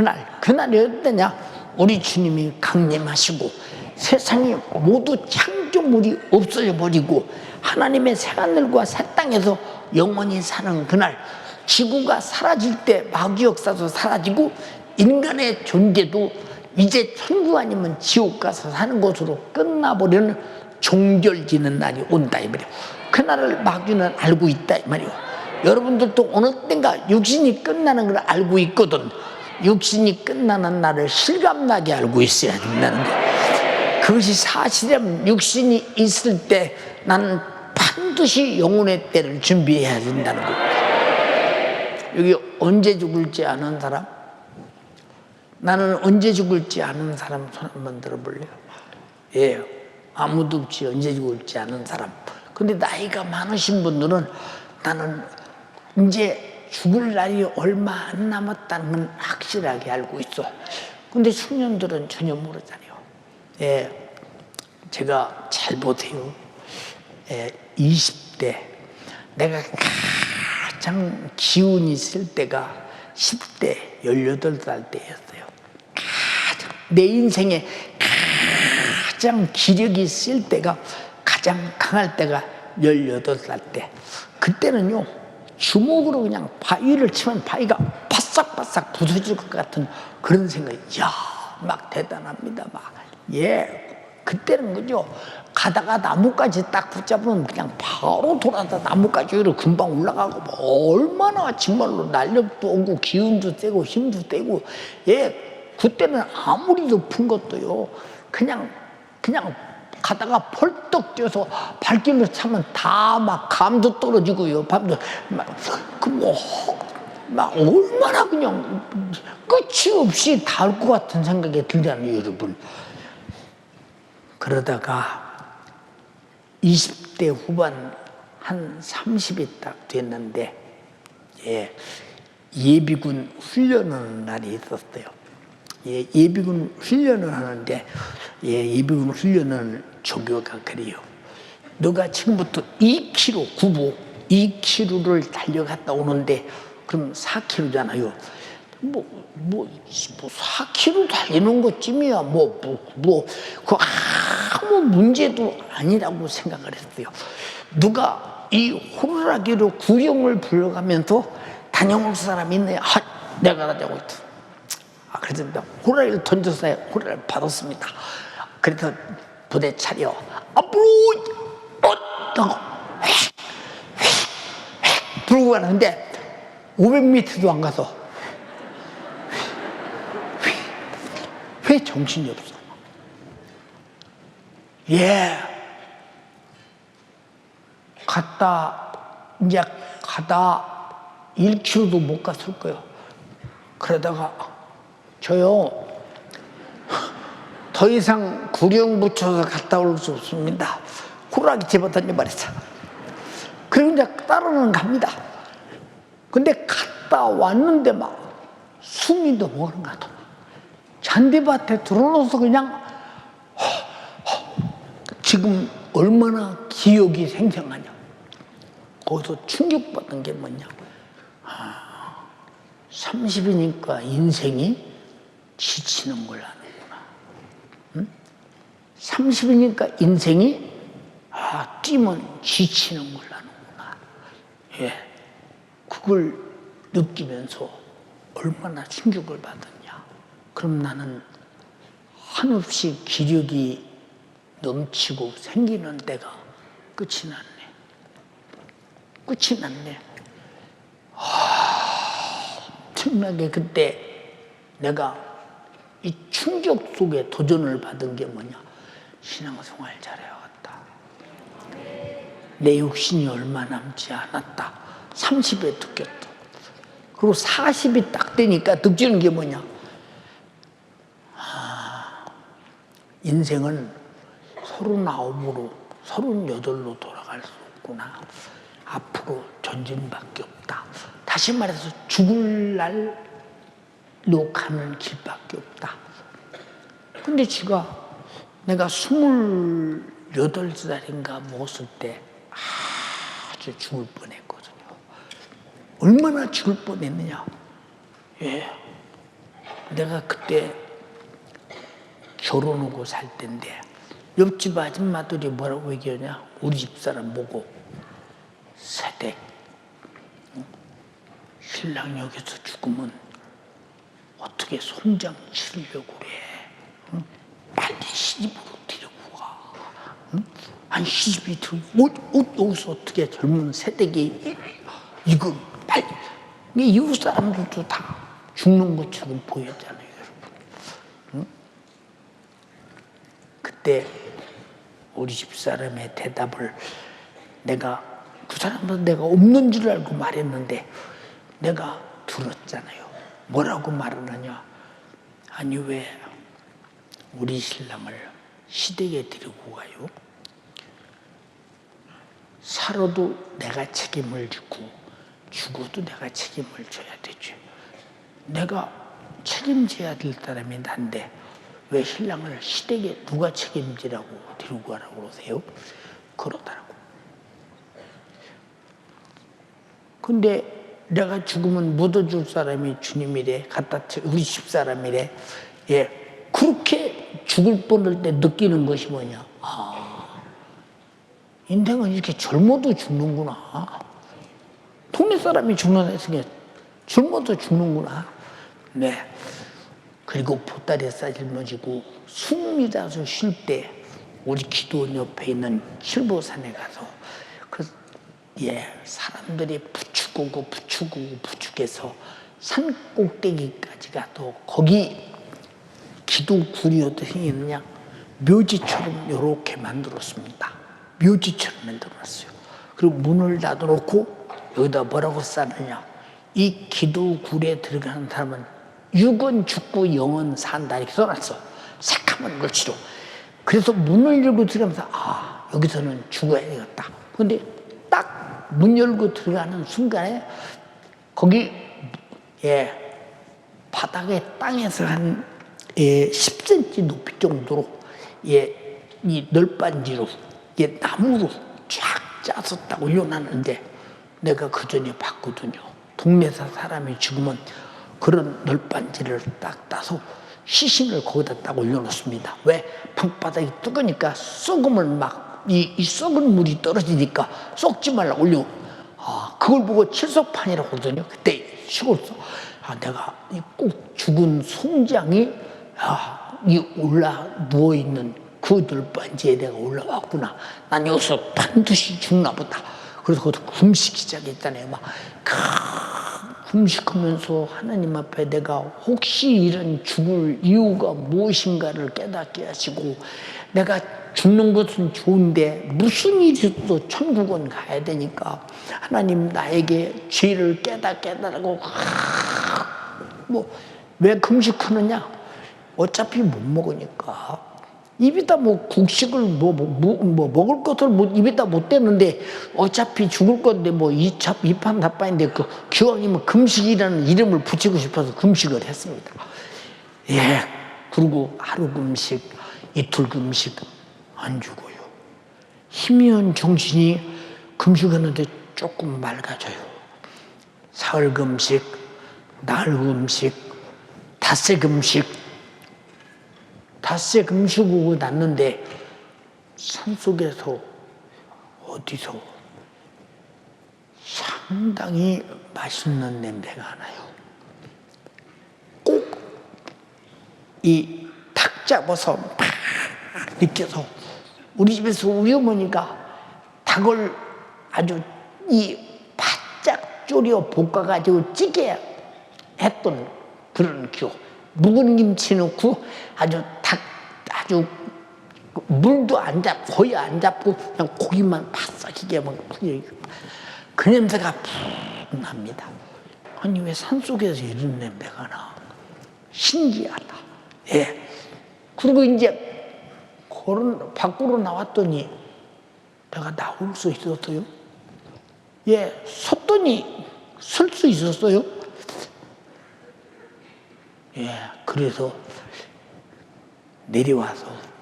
그날이 어떠냐? 우리 주님이 강림하시고 세상이 모두 창조물이 없어져 버리고 하나님의 새하늘과 새 땅에서 영원히 사는 그날, 지구가 사라질 때 마귀 역사도 사라지고 인간의 존재도 이제 천국 아니면 지옥 가서 사는 것으로 끝나버리는 종결지는 날이 온다 이 말이에요. 그날을 마귀는 알고 있다 이 말이에요. 여러분들도 어느 때인가 육신이 끝나는 걸 알고 있거든. 육신이 끝나는 날을 실감나게 알고 있어야 된다는 거. 그것이 사실이라면 육신이 있을 때 나는 반드시 영혼의 때를 준비해야 된다는 거. 여기 언제 죽을지 아는 사람? 나는 언제 죽을지 아는 사람 손 한번 들어볼래요? 예, 아무도 없지. 언제 죽을지 아는 사람. 근데 나이가 많으신 분들은 나는 이제 죽을 날이 얼마 안 남았다는 건 확실하게 알고 있어. 근데 청년들은 전혀 모르잖아요. 예, 제가 잘 보세요. 예, 20대 내가 가장 기운이 있을 때가 10대 18살 때였어요. 내 인생에 가장 기력이 있을 때가 가장 강할 때가 18살 때. 그때는요 주먹으로 그냥 바위를 치면 바위가 바싹바싹 부서질 것 같은 그런 생각이, 이야, 막 대단합니다. 막. 예, 그때는 그죠. 가다가 나뭇가지 딱 붙잡으면 그냥 바로 돌아다 나뭇가지 위로 금방 올라가고, 뭐 얼마나 정말로 날력도 오고 기운도 세고 힘도 세고, 예, 그때는 아무리 높은 것도요, 그냥 가다가 펄떡 뛰어서 발길로 차면 다 막 감도 떨어지고요. 밤도 막 얼마나 그냥 끝이 없이 닿을 것 같은 생각이 들잖아요, 여러분. 그러다가 20대 후반 한 30이 딱 됐는데, 예, 예비군 훈련하는 날이 있었어요. 예, 예비군 훈련을 하는데, 예, 예비군 훈련은 조교가 그래요. 너가 지금부터 2km 구보 2km를 달려갔다 오는데, 그럼 4km잖아요. 뭐 4km 달리는 것쯤이야 그 아무 문제도 아니라고 생각을 했어요. 누가 이 호루라기로 구령을 불러가면서 다녀올 사람이 있네. 내가 가자고 했어. 그래서 호루라기를 던져서 호루라기를 받았습니다. 그래서 부대 차려 앞으로 불고 가는데 500m도 안 가서 왜 정신이 없어? 예, 이제 가다 1km도 못 갔을 거예요. 그러다가 저요, 더 이상 구령 붙여서 갔다 올 수 없습니다. 호루라기 집어 던져버렸어. 그리고 이제 따로는 갑니다. 근데 갔다 왔는데 막 숨이 넘어가는 것 같아. 잔디밭에 들어놓아서 그냥 지금 얼마나 기억이 생생하냐. 거기서 충격받은 게 뭐냐. 30이니까 인생이 지치는 걸 아는구나. 응? 30이니까 인생이 뛰면 지치는 걸 아는구나. 예, 그걸 느끼면서 얼마나 충격을 받았냐. 그럼 나는 한없이 기력이 넘치고 생기는 때가 끝이 났네. 끝이 났네. 엄청나게 그때 내가 이 충격 속에 도전을 받은 게 뭐냐. 신앙생활 잘해야겠다. 내 육신이 얼마 남지 않았다. 30에 느꼈다. 그리고 40이 딱 되니까 느끼는 게 뭐냐. 인생은 39으로 38로 돌아갈 수 없구나. 앞으로 전진밖에 없다. 다시 말해서 죽을 날로 가는 길밖에 없다. 근데 내가 28살인가 먹었을 때 아주 죽을 뻔했거든요. 얼마나 죽을 뻔했느냐. 예. 내가 그때 결혼하고 살 때인데 옆집 아줌마들이 뭐라고 얘기하냐. 우리 집사람 보고 세댁 신랑 여기서 죽으면 어떻게 손장 치르려고 그래. 빨리 시집으로 데리고 가. 아니 시집이 여기서 어떻게 젊은 세댁이 이거 빨리. 이웃 사람들도 다 죽는 것처럼 보였잖아요, 여러분. 그때 우리 집사람의 대답을 그 사람은 내가 없는 줄 알고 말했는데 내가 들었잖아요. 뭐라고 말하느냐. 아니 왜 우리 신랑을 시댁에 데리고 가요? 살아도 내가 책임을 지고 죽어도 내가 책임을 져야 되지. 내가 책임져야 될 사람이 난데 왜 신랑을 시댁에 누가 책임지라고 데리고 가라고 그러세요? 그러더라고. 근데 내가 죽으면 묻어줄 사람이 주님이래. 우리 집사람이래. 예. 그렇게 죽을 뻔할 때 느끼는 것이 뭐냐. 인생은 이렇게 젊어도 죽는구나. 동네 사람이 죽는 애승에 젊어도 죽는구나. 네. 그리고 보따리에 싸질머지고 숨이 나서 쉴 때 우리 기도원 옆에 있는 칠보산에 가서 사람들이 부축해서 산 꼭대기까지 가도 거기 기도굴이 어떻게 생겼느냐. 묘지처럼 이렇게 만들었습니다. 묘지처럼 만들어놨어요. 그리고 문을 닫아놓고 여기다 뭐라고 써느냐. 이 기도굴에 들어가는 사람은 육은 죽고 영은 산다 이렇게 써놨어. 새카만 글씨로. 그래서 문을 열고 들어가면서 여기서는 죽어야 되겠다. 근데 딱 문 열고 들어가는 순간에 거기 바닥에 땅에서 한 10cm 높이 정도로 이 널빤지로 나무로 쫙 짜서 딱 올려놨는데 내가 그 전에 봤거든요. 동네에서 사람이 죽으면 그런 널빤지를 딱 따서 시신을 거기다 딱 올려놓습니다. 왜? 방바닥이 뜨거우니까 썩음을 이 썩은 물이 떨어지니까 썩지 말라고 올려. 그걸 보고 칠석판이라고 그러거든요. 그때 시골서. 내가 꼭 죽은 송장이 이 누워있는 그 널빤지에 내가 올라왔구나. 난 여기서 반드시 죽나 보다. 그래서 거기서 금식 시작했잖아요. 금식하면서 하나님 앞에 내가 혹시 이런 죽을 이유가 무엇인가를 깨닫게 하시고 내가 죽는 것은 좋은데 무슨 일이 있어도 천국은 가야 되니까 하나님 나에게 죄를 깨닫고 왜 금식하느냐? 어차피 못 먹으니까 입에다 국식을 먹을 것을 입에다 못 대는데 어차피 죽을 건데 이판다판인데 기왕이면 금식이라는 이름을 붙이고 싶어서 금식을 했습니다. 그리고 하루 금식, 이틀 금식 안 죽어요. 희미한 정신이 금식하는데 조금 맑아져요. 사흘 금식, 나흘 금식, 닷새 금식, 닷새 금식하고 났는데 산속에서 어디서 상당히 맛있는 냄새가 나요. 꼭 이 닭 잡아서 막 느껴서 우리 집에서 우리 어머니가 닭을 아주 이 바짝 졸여 볶아가지고 찌개 했던 그런 기억. 묵은 김치 넣고 아주 아주 물도 안 잡고 거의 안 잡고 그냥 고기만 바싹이게 막 그 냄새가 푹 납니다. 아니 왜 산속에서 이런 냄새가 나? 신기하다. 예. 그리고 이제 밖으로 나왔더니 내가 나올 수 있었어요. 예, 섰더니 설 수 있었어요. 예, 그래서 내려와서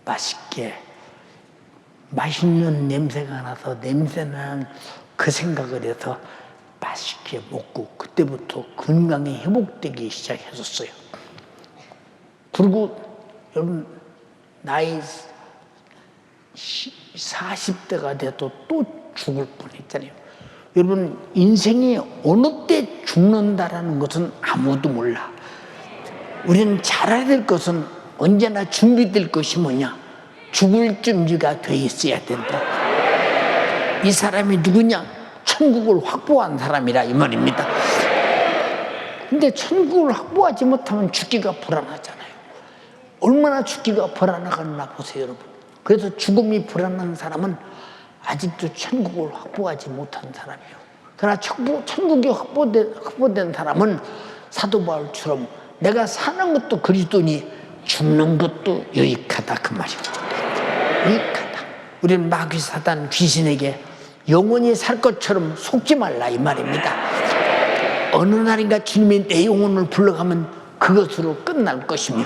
맛있게 맛있는 냄새가 나서 냄새나는 그 생각을 해서 맛있게 먹고 그때부터 건강이 회복되기 시작했었어요. 그리고 여러분 나이 40대가 돼도 또 죽을 뻔했잖아요. 여러분 인생이 어느 때 죽는다라는 것은 아무도 몰라. 우리는 잘해야 될 것은 언제나 준비될 것이 뭐냐? 죽을 준비가 돼 있어야 된다. 이 사람이 누구냐? 천국을 확보한 사람이라 이 말입니다. 근데 천국을 확보하지 못하면 죽기가 불안하잖아요. 얼마나 죽기가 불안하겠나 보세요, 여러분. 그래서 죽음이 불안한 사람은 아직도 천국을 확보하지 못한 사람이에요. 그러나 천국이 확보된 사람은 사도 바울처럼 내가 사는 것도 그리스도니 죽는 것도 유익하다 그 말이에요. 유익하다. 우리는 마귀 사단 귀신에게 영원히 살 것처럼 속지 말라 이 말입니다. 어느 날인가 주님이 내 영혼을 불러가면 그것으로 끝날 것이며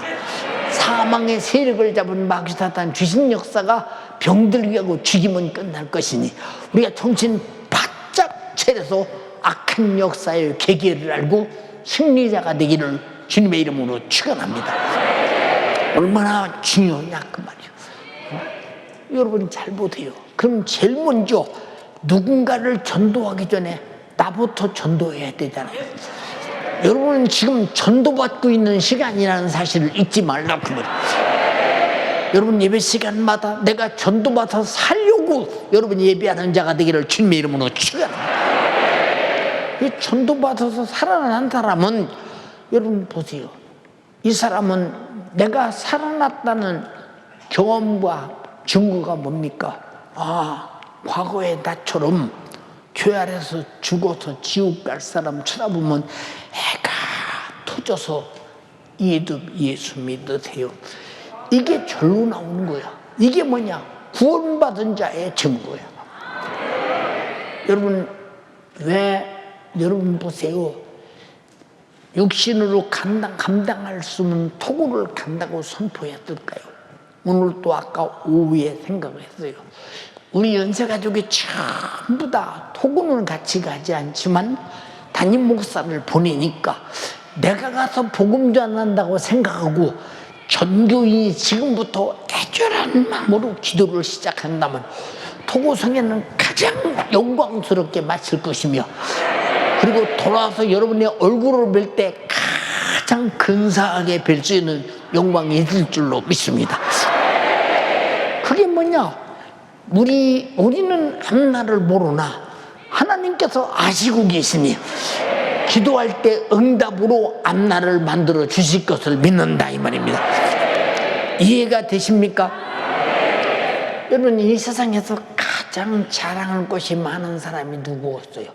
사망의 세력을 잡은 마귀 사단 귀신 역사가 병들게 하고 죽이면 끝날 것이니 우리가 정신 바짝 차려서 악한 역사의 계기를 알고 승리자가 되기를 주님의 이름으로 축원합니다. 얼마나 중요하냐 그 말이에요. 여러분 잘 보세요. 그럼 제일 먼저 누군가를 전도하기 전에 나부터 전도해야 되잖아요. 여러분은 지금 전도받고 있는 시간이라는 사실을 잊지 말라 그 말이에요. 여러분 예배 시간마다 내가 전도받아서 살려고 여러분 예배하는 자가 되기를 주님의 이름으로 축원합니다. 이 전도받아서 살아난 사람은 여러분 보세요. 이 사람은 내가 살아났다는 경험과 증거가 뭡니까? 과거에 나처럼 교회 안에서 죽어서 지옥 갈 사람 쳐다보면 애가 터져서 예수 믿으세요. 이게 절로 나오는 거야. 이게 뭐냐? 구원받은 자의 증거야. 여러분 여러분 보세요. 육신으로 감당할 수 없는 토고를 간다고 선포했을까요? 오늘 또 아까 오후에 생각을 했어요. 우리 연세가족이 전부 다 토고는 같이 가지 않지만 담임 목사를 보내니까 내가 가서 복음 전한다고 생각하고 전교인이 지금부터 애절한 마음으로 기도를 시작한다면 토고성에는 가장 영광스럽게 마칠 것이며 그리고 돌아와서 여러분의 얼굴을 뵐 때 가장 근사하게 뵐 수 있는 영광이 있을 줄로 믿습니다. 그게 뭐냐? 우리는 앞날을 모르나 하나님께서 아시고 계시니 기도할 때 응답으로 앞날을 만들어 주실 것을 믿는다 이 말입니다. 이해가 되십니까? 여러분 이 세상에서 가장 자랑할 것이 많은 사람이 누구였어요?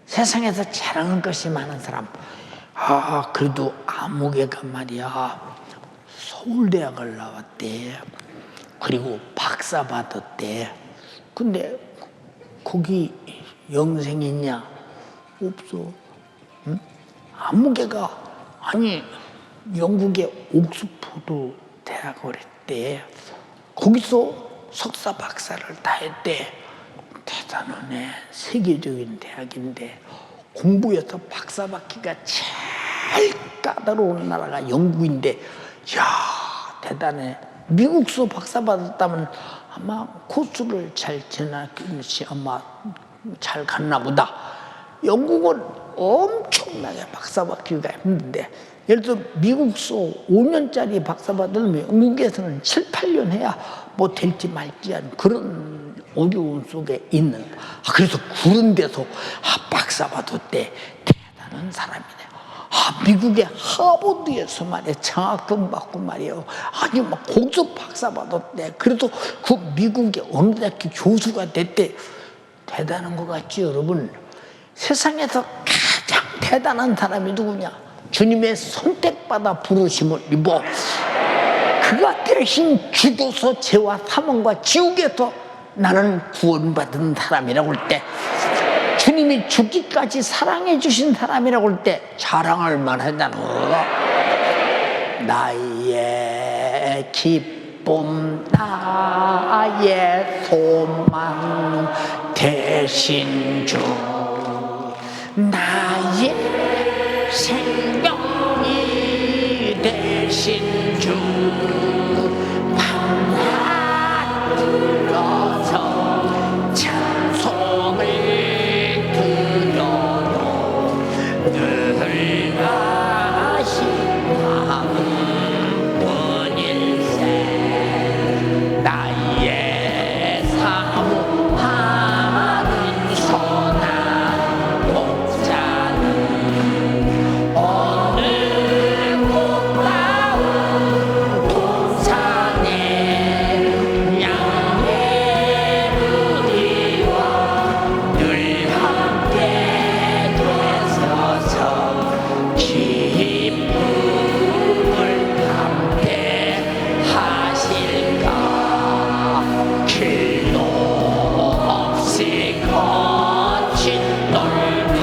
세상에서 자랑할 것이 많은 사람. 그래도 아무개가 말이야 서울대학을 나왔대. 그리고 박사 받았대. 근데 거기 영생 있냐? 없어. 응? 아무개가 아니 영국의 옥스퍼드 대학을 했대. 거기서 석사 박사를 다 했대. 대단하네. 세계적인 대학인데 공부해서 박사 받기가 참 까다로운 나라가 영국인데, 이야, 대단해. 미국서 박사 받았다면 아마 코스를 잘 지나듯이 아마 잘 갔나 보다. 영국은 엄청나게 박사 받기가 힘든데, 예를 들어 미국서 5년짜리 박사 받으면 영국에서는 7, 8년 해야 뭐 될지 말지 하는 그런 어려움 속에 있는, 그래서 그런 데서 박사 받았대. 대단한 사람이네. 미국의 하버드에서 말이야 장학금 받고 말이에요. 아니 막 거기서 박사 받았대. 그래도 그 미국의 어느 대학교 교수가 됐대. 대단한 것 같지 여러분? 세상에서 가장 대단한 사람이 누구냐? 주님의 선택받아 부르심을 입어 그가 대신 죽어서 죄와 사망과 지옥에서 나는 구원받은 사람이라고 할 때, 주님이 죽기까지 사랑해 주신 사람이라고 할 때 자랑할 만하잖아. 나의 기쁨, 나의 소망 대신 주, 나의 생명이 대신 주, 밤낮 들어서 찬송을 드려도 늘 가신 마음뿐일세. 나의 사모하는 선한 목자는 어느 꽃다운 동산에 양의 무리와 늘 함께 되서서 기쁨을 함께 하실까. 길도 없이 거친 넓은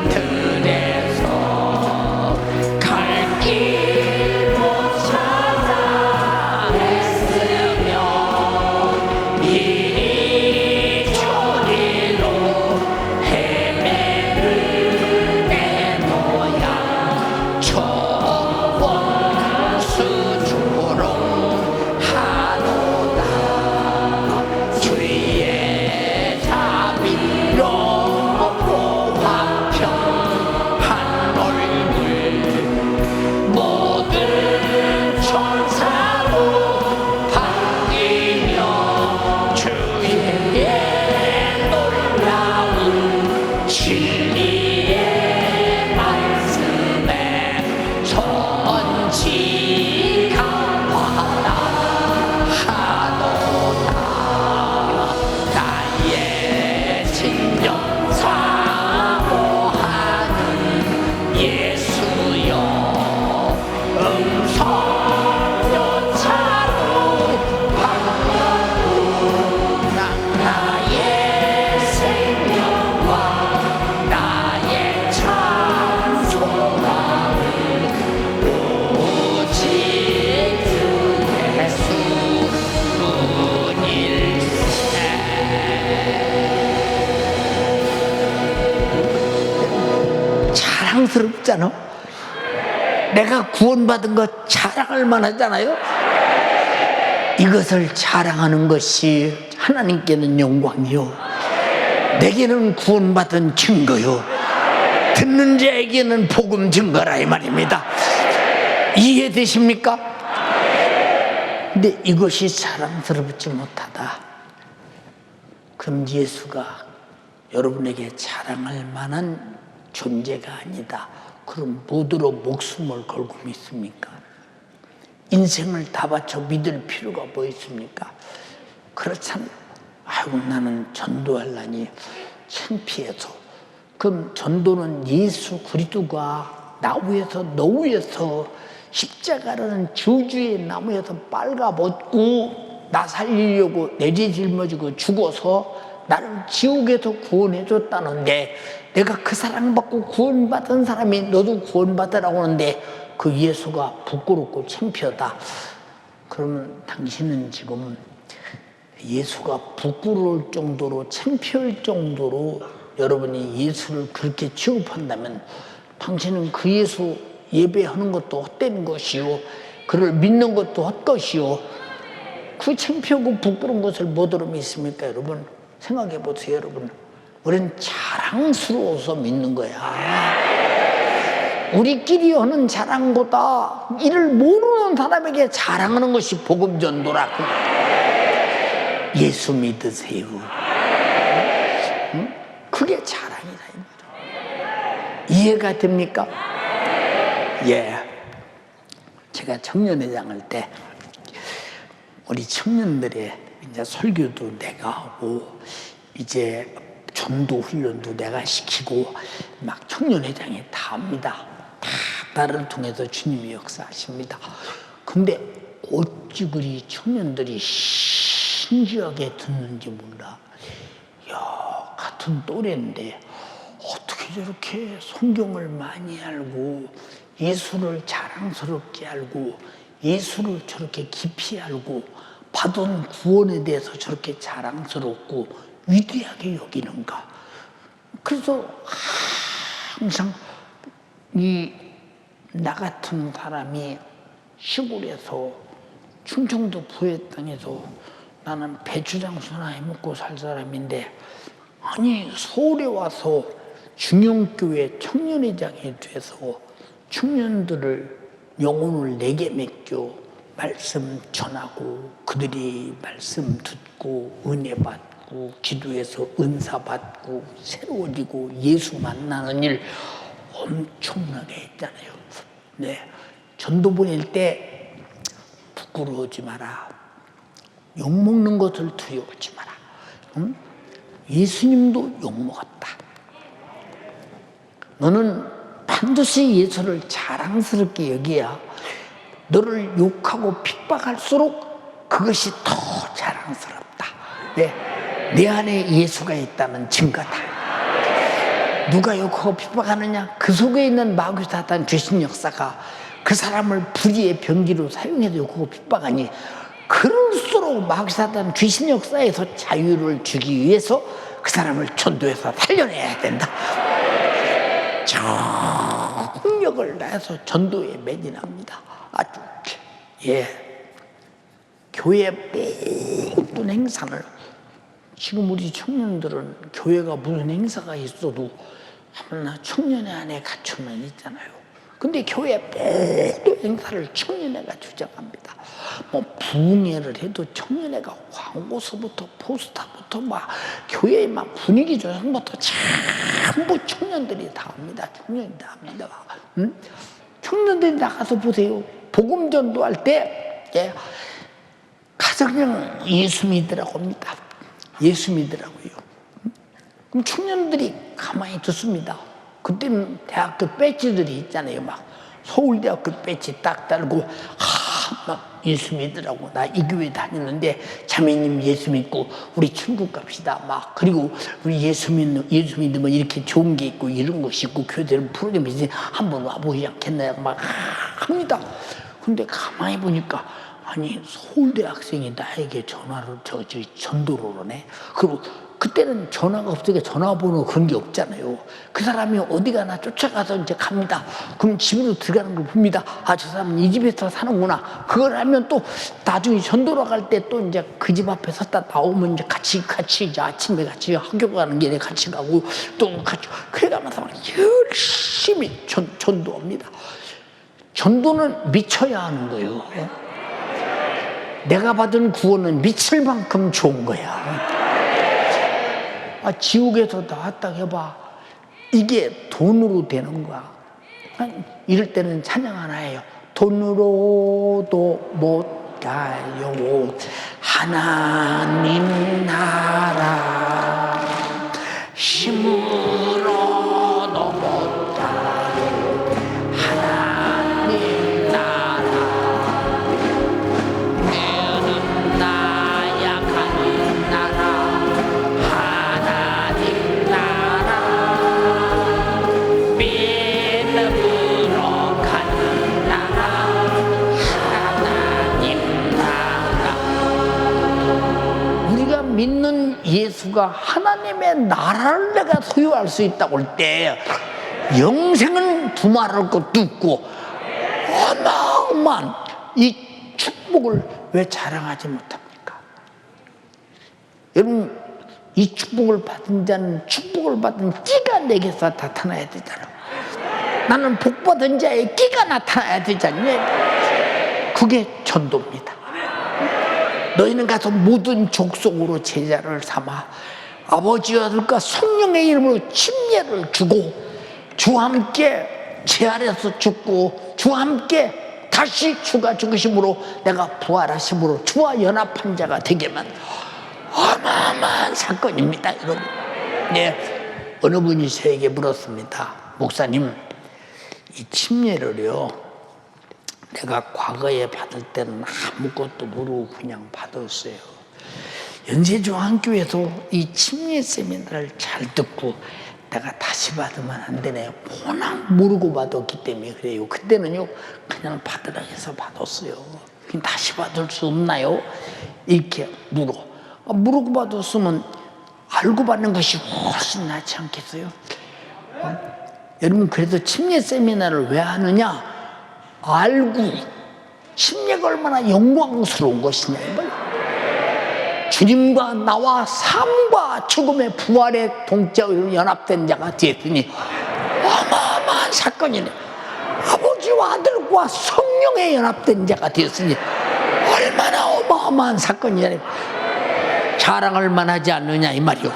들에서 갈 길 못 찾아 애쓰며 이리 저리로 헤매는 내 모양 초원 수조롱하도다. 주의 자비로 보화평한 얼굴 모든 천사로 반기며 주의 놀라운 진리의 말씀에 선지감하다 하도다. 나의 진정 사모하는 예수여, 음성조차도 반갑고 나의 생명과 나의 참 소망은 오직 주 예수뿐일세. 자랑스럽잖아. 내가 구원받은 것 자랑할 만하잖아요. 이것을 자랑하는 것이 하나님께는 영광이요, 내게는 구원받은 증거요, 듣는 자에게는 복음 증거라 이 말입니다. 이해되십니까? 근데 이것이 자랑스럽지 못하다, 그럼 예수가 여러분에게 자랑할 만한 존재가 아니다. 그럼 뭐들어 목숨을 걸고 믿습니까? 인생을 다 바쳐 믿을 필요가 뭐 있습니까? 그렇잖아요. 아이고 나는 전도하려니 창피해서. 그럼 전도는 예수 그리스도가 나 위해서 너 위해서 십자가라는 저주의 나무에서 빨가벗고 나 살리려고 내리 짊어지고 죽어서 나를 지옥에서 구원해줬다는데, 내가 그 사랑받고 구원받은 사람이 너도 구원받으라고 하는데 그 예수가 부끄럽고 창피하다. 그러면 당신은 지금 예수가 부끄러울 정도로 창피할 정도로 여러분이 예수를 그렇게 취급한다면 당신은 그 예수 예배하는 것도 헛된 것이요, 그를 믿는 것도 헛것이요. 그 창피하고 부끄러운 것을 뭐더러 믿습니까? 여러분 생각해 보세요. 여러분, 우리는 자랑스러워서 믿는 거야. 우리끼리 하는 자랑보다 이를 모르는 사람에게 자랑하는 것이 복음 전도라. 예수 믿으세요. 응? 그게 자랑이다 이 말이야. 이해가 됩니까? 예. 제가 청년회장 할 때 우리 청년들의 이제 설교도 내가 하고 이제 전도 훈련도 내가 시키고 막 청년회장이 다 합니다. 다 나를 통해서 주님이 역사하십니다. 근데 어찌 그리 청년들이 신기하게 듣는지 몰라. 야, 같은 또래인데 어떻게 저렇게 성경을 많이 알고 예수를 자랑스럽게 알고 예수를 저렇게 깊이 알고 받은 구원에 대해서 저렇게 자랑스럽고 위대하게 여기는가. 그래서 항상 나 같은 사람이 시골에서 충청도 부의 땅에서 나는 배추장수나 해먹고 살 사람인데, 아니 서울에 와서 중형교회 청년회장이 돼서 청년들을 영혼을 내게 맡겨 말씀 전하고 그들이 말씀 듣고 은혜 받고 기도해서 은사 받고 새로워지고 예수 만나는 일 엄청나게 했잖아요. 네, 전도 보낼 때 부끄러워하지 마라. 욕먹는 것을 두려워하지 마라. 응? 예수님도 욕먹었다. 너는 반드시 예수를 자랑스럽게 여기야 너를 욕하고 핍박할수록 그것이 더 자랑스럽다. 왜? 내 안에 예수가 있다는 증거다. 누가 욕하고 핍박하느냐? 그 속에 있는 마귀 사탄 죄신 역사가 그 사람을 불의의 병기로 사용해서 욕하고 핍박하니, 그럴수록 마귀 사탄 죄신 역사에서 자유를 주기 위해서 그 사람을 전도해서 살려내야 된다. 정력을 다해서 전도에 매진합니다. 아주 예, 교회 모든 행사를, 지금 우리 청년들은 교회가 무슨 행사가 있어도 하나 청년회 안에 갖추면 있잖아요. 근데 교회 모든 행사를 청년회가 주장합니다. 뭐 부흥회를 해도 청년회가 광고서부터 포스터부터 막 교회의 막 분위기 조성부터 전부 청년들이 다 합니다. 청년이 다 합니다. 응? 청년들이 나가서 보세요. 복음 전도할 때 예, 가서 그냥 예수 믿으라고 합니다. 예수 믿으라고요. 그럼 청년들이 가만히 듣습니다. 그때는 대학교 배지들이 있잖아요. 막 서울대학교 배지 딱 달고 막 예수 믿으라고. 나 이 교회 다니는데 자매님 예수 믿고 우리 천국 갑시다. 막 그리고 우리 예수 믿으면 이렇게 좋은 게 있고 이런 것이 있고 교회들은 프로그램이 있으니 한번 와보지 않겠나요? 막 합니다. 근데 가만히 보니까 아니 서울대 학생이 나에게 전화를 전도를 하네. 그리고 그때는 전화가 없으니까 전화번호 그런 게 없잖아요. 그 사람이 어디 가나 쫓아가서 이제 갑니다. 그럼 집으로 들어가는 걸 봅니다. 아, 저 사람은 이 집에서 사는구나. 그걸 하면 또 나중에 전도로 갈 때 또 이제 그 집 앞에 섰다 나오면 이제 같이 이제 아침에 같이 학교 가는 길에 같이 가고 또 같이 그래가면서 열심히 전도합니다. 전도는 미쳐야 하는 거예요. 내가 받은 구원은 미칠 만큼 좋은 거야. 아, 지옥에서 나왔다 해봐. 이게 돈으로 되는 거야. 이럴 때는 찬양 하나 해요. 돈으로도 못 가요. 하나님 나라. 힘으로도 못 가요. 하나님 나라. 내는 나약한 나라. 믿는 예수가 하나님의 나라를 내가 소유할 수 있다고 할 때 영생은 두말할 것도 없고 어마어마한 이 축복을 왜 자랑하지 못합니까? 여러분, 이 축복을 받은 자는 축복을 받은 끼가 내게서 나타나야 되잖아. 나는 복받은 자의 끼가 나타나야 되잖니. 그게 전도입니다. 너희는 가서 모든 족속으로 제자를 삼아 아버지와 아들과 성령의 이름으로 침례를 주고 주와 함께 재활해서 죽고 주와 함께 다시 주가 죽으심으로 내가 부활하심으로 주와 연합한 자가 되게만. 어마어마한 사건입니다, 여러분. 네, 어느 분이 저에게 물었습니다. 목사님, 이 침례를요, 내가 과거에 받을 때는 아무것도 모르고 그냥 받았어요. 연세중앙교회에서 이 침례 세미나를 잘 듣고 내가 다시 받으면 안 되네요. 워낙 모르고 받았기 때문에 그래요. 그때는요, 그냥 받으라 해서 받았어요. 그럼 다시 받을 수 없나요? 이렇게 물고 받았으면 알고 받는 것이 훨씬 낫지 않겠어요? 여러분, 그래서 침례 세미나를 왜 하느냐? 알고 침례가 얼마나 영광스러운 것이냐 이걸. 주님과 나와 삶과 죽음의 부활의 동체로 연합된 자가 되었으니 어마어마한 사건이네. 아버지와 아들과 성령에 연합된 자가 되었으니 얼마나 어마어마한 사건이냐. 자랑할 만하지 않느냐 이 말이요.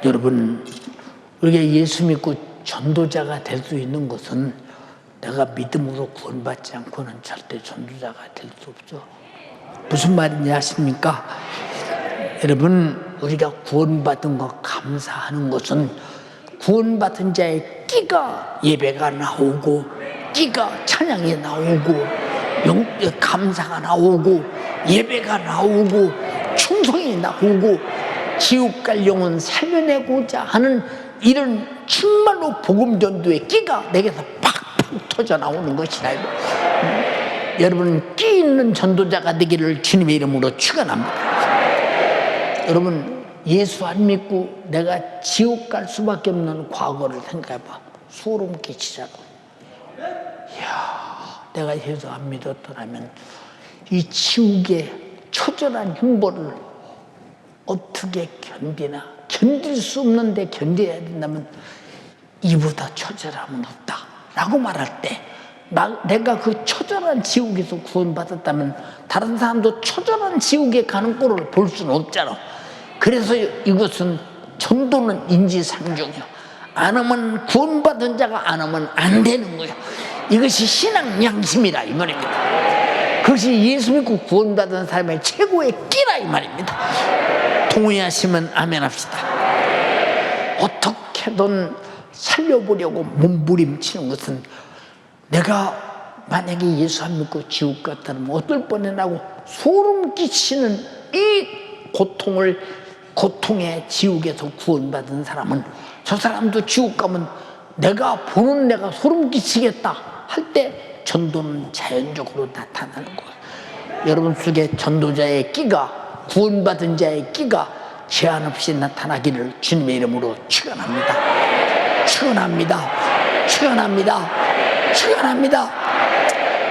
여러분, 우리가 예수 믿고 전도자가 될 수 있는 것은 내가 믿음으로 구원받지 않고는 절대 전도자가 될 수 없죠. 무슨 말인지 아십니까? 여러분, 우리가 구원받은 것 감사하는 것은 구원받은 자의 끼가 예배가 나오고 끼가 찬양이 나오고 감사가 나오고 예배가 나오고 충성이 나오고 지옥 갈 영혼 살려내고자 하는 이런 정말로 복음 전도의 끼가 내게서 팍팍 터져 나오는 것이라. 여러분, 끼 있는 전도자가 되기를 주님의 이름으로 축원합니다. 여러분, 예수 안 믿고 내가 지옥 갈 수밖에 없는 과거를 생각해봐. 소름 끼치잖아. 이야, 내가 예수 안 믿었더라면 이 지옥의 처절한 형벌을 어떻게 견디나. 견딜 수 없는데 견뎌야 된다면 이보다 처절함은 없다 라고 말할 때 내가 그 처절한 지옥에서 구원받았다면 다른 사람도 처절한 지옥에 가는 꼴을 볼 수는 없잖아. 그래서 이것은 전도는 인지상정이요. 안 하면 구원받은 자가 안 하면 안 되는 거예요. 이것이 신앙 양심이라 이 말입니다. 그것이 예수 믿고 구원받은 사람의 최고의 끼라 이 말입니다. 동의하시면 아멘 합시다. 어떻게든 살려보려고 몸부림치는 것은 내가 만약에 예수 안 믿고 지옥 갔다면 어떨 뻔해라고 소름 끼치는 이 고통의 지옥에서 구원받은 사람은 저 사람도 지옥 가면 내가 소름 끼치겠다 할 때 전도는 자연적으로 나타나는 거예요. 여러분 속에 전도자의 끼가, 구원받은 자의 끼가 제한 없이 나타나기를 주님의 이름으로 축원합니다. 축원합니다. 축원합니다. 축원합니다.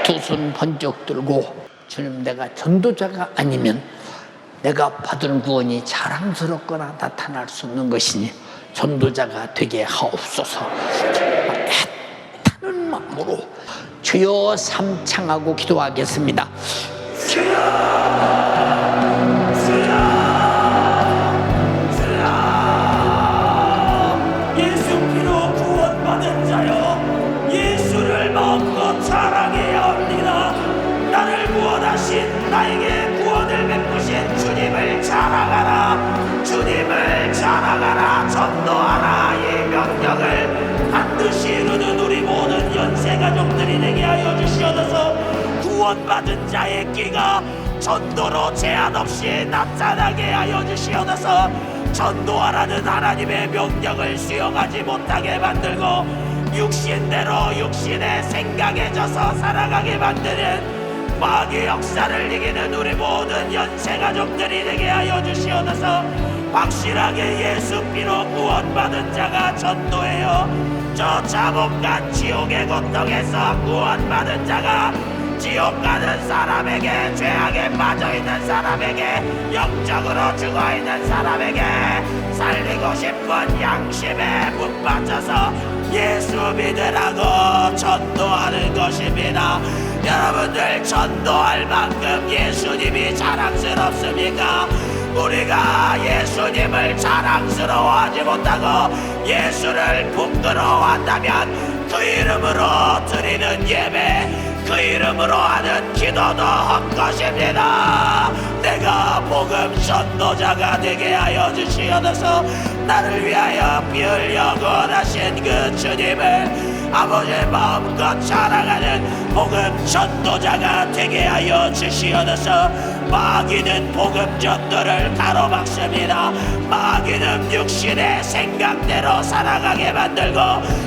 두 손 번쩍 들고, 주님, 내가 전도자가 아니면 내가 받은 구원이 자랑스럽거나 나타날 수 없는 것이니 전도자가 되게 하옵소서. 애타는 마음으로 주여 삼창하고 기도하겠습니다. 예수 피로 구원받은 자여, 예수를 마음껏 자랑해야 합니다. 나를 구원하신, 나에게 구원을 베푸신 주님을 자랑하라. 주님을 자랑하라. 전도하라. 이 명령을 반드시 이루는 우리 모든 연세가족들이 되게 하여 주시옵소서. 구원받은 자의 끼가 전도로 제한 없이 나타나게 하여 주시옵소서. 전도하라는 하나님의 명령을 수용하지 못하게 만들고 육신대로 육신의 생각에 져서 살아가게 만드는 마귀의 역사를 이기는 우리 모든 연세가족들이 되게 하여 주시옵소서. 확실하게 예수 피로 구원받은 자가 전도해요. 저 자복과 지옥의 고통에서 구원받은 자가 지옥 가는 사람에게, 죄악에 빠져있는 사람에게, 영적으로 죽어있는 사람에게 살리고 싶은 양심에 붙받쳐서 예수 믿으라고 전도하는 것입니다. 여러분들, 전도할 만큼 예수님이 자랑스럽습니까? 우리가 예수님을 자랑스러워하지 못하고 예수를 부끄러워한다면 그 이름으로 드리는 예배, 그 이름으로 하는 기도도 헛것입니다. 내가 복음 전도자가 되게 하여 주시옵소서. 나를 위하여 피 흘려 구원하신 그 주님을 아버지의 마음껏 자랑하는 복음 전도자가 되게 하여 주시옵소서. 마귀는 복음 전도를 가로막습니다. 마귀는 육신의 생각대로 살아가게 만들고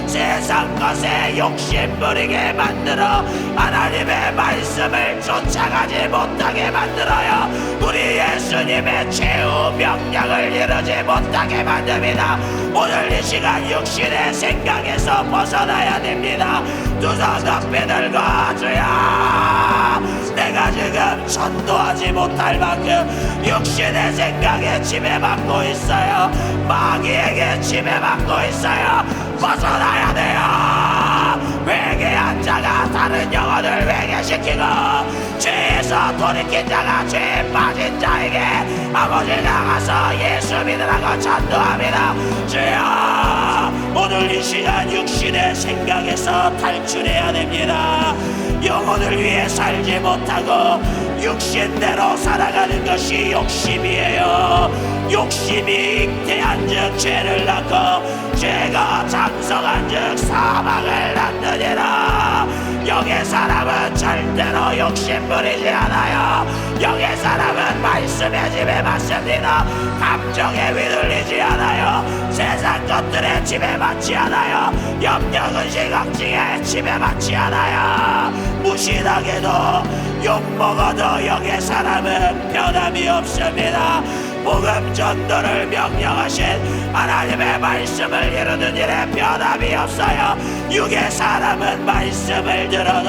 세상 것에 욕심 부리게 만들어 하나님의 말씀을 쫓아가지 못하게 만들어요. 우리 예수님의 최후 명령을 이루지 못하게 만듭니다. 오늘 이 시간 육신의 생각에서 벗어나야 됩니다. 두 손 높이 들고 주야, 내가 지금 전도하지 못할 만큼 육신의 생각에 지배받고 있어요. 마귀에게 지배받고 있어요. 벗어나야 돼요. 회개한 자가 다른 영혼을 회개시키고 죄에서 돌이킨 자가 죄에 빠진 자에게 아버지가 가서 예수 믿으라고 전도합니다. 주여, 오늘 이 시간 육신의 생각에서 탈출해야 됩니다. 영혼을 위해 살지 못하고 육신대로 살아가는 것이 욕심이에요. 욕심이 잉태한즉 죄를 낳고 죄가 장성한즉 사망을 낳느니라. 영의 사람은 절대로 욕심 부리지 않아요. 영의 사람은 말씀의 집에 맞습니다. 감정에 휘둘리지 않아요. 세상 것들에 지배받지 않아요. 염려, 근심, 걱정에 지배받지 않아요. 무신하게도 욕먹어도 영의 사람은 변함이 없습니다. 복음 전도를 명령하신 하나님의 말씀을 이루는 일에 변함이 없어요. 육의 사람은 말씀을 들어도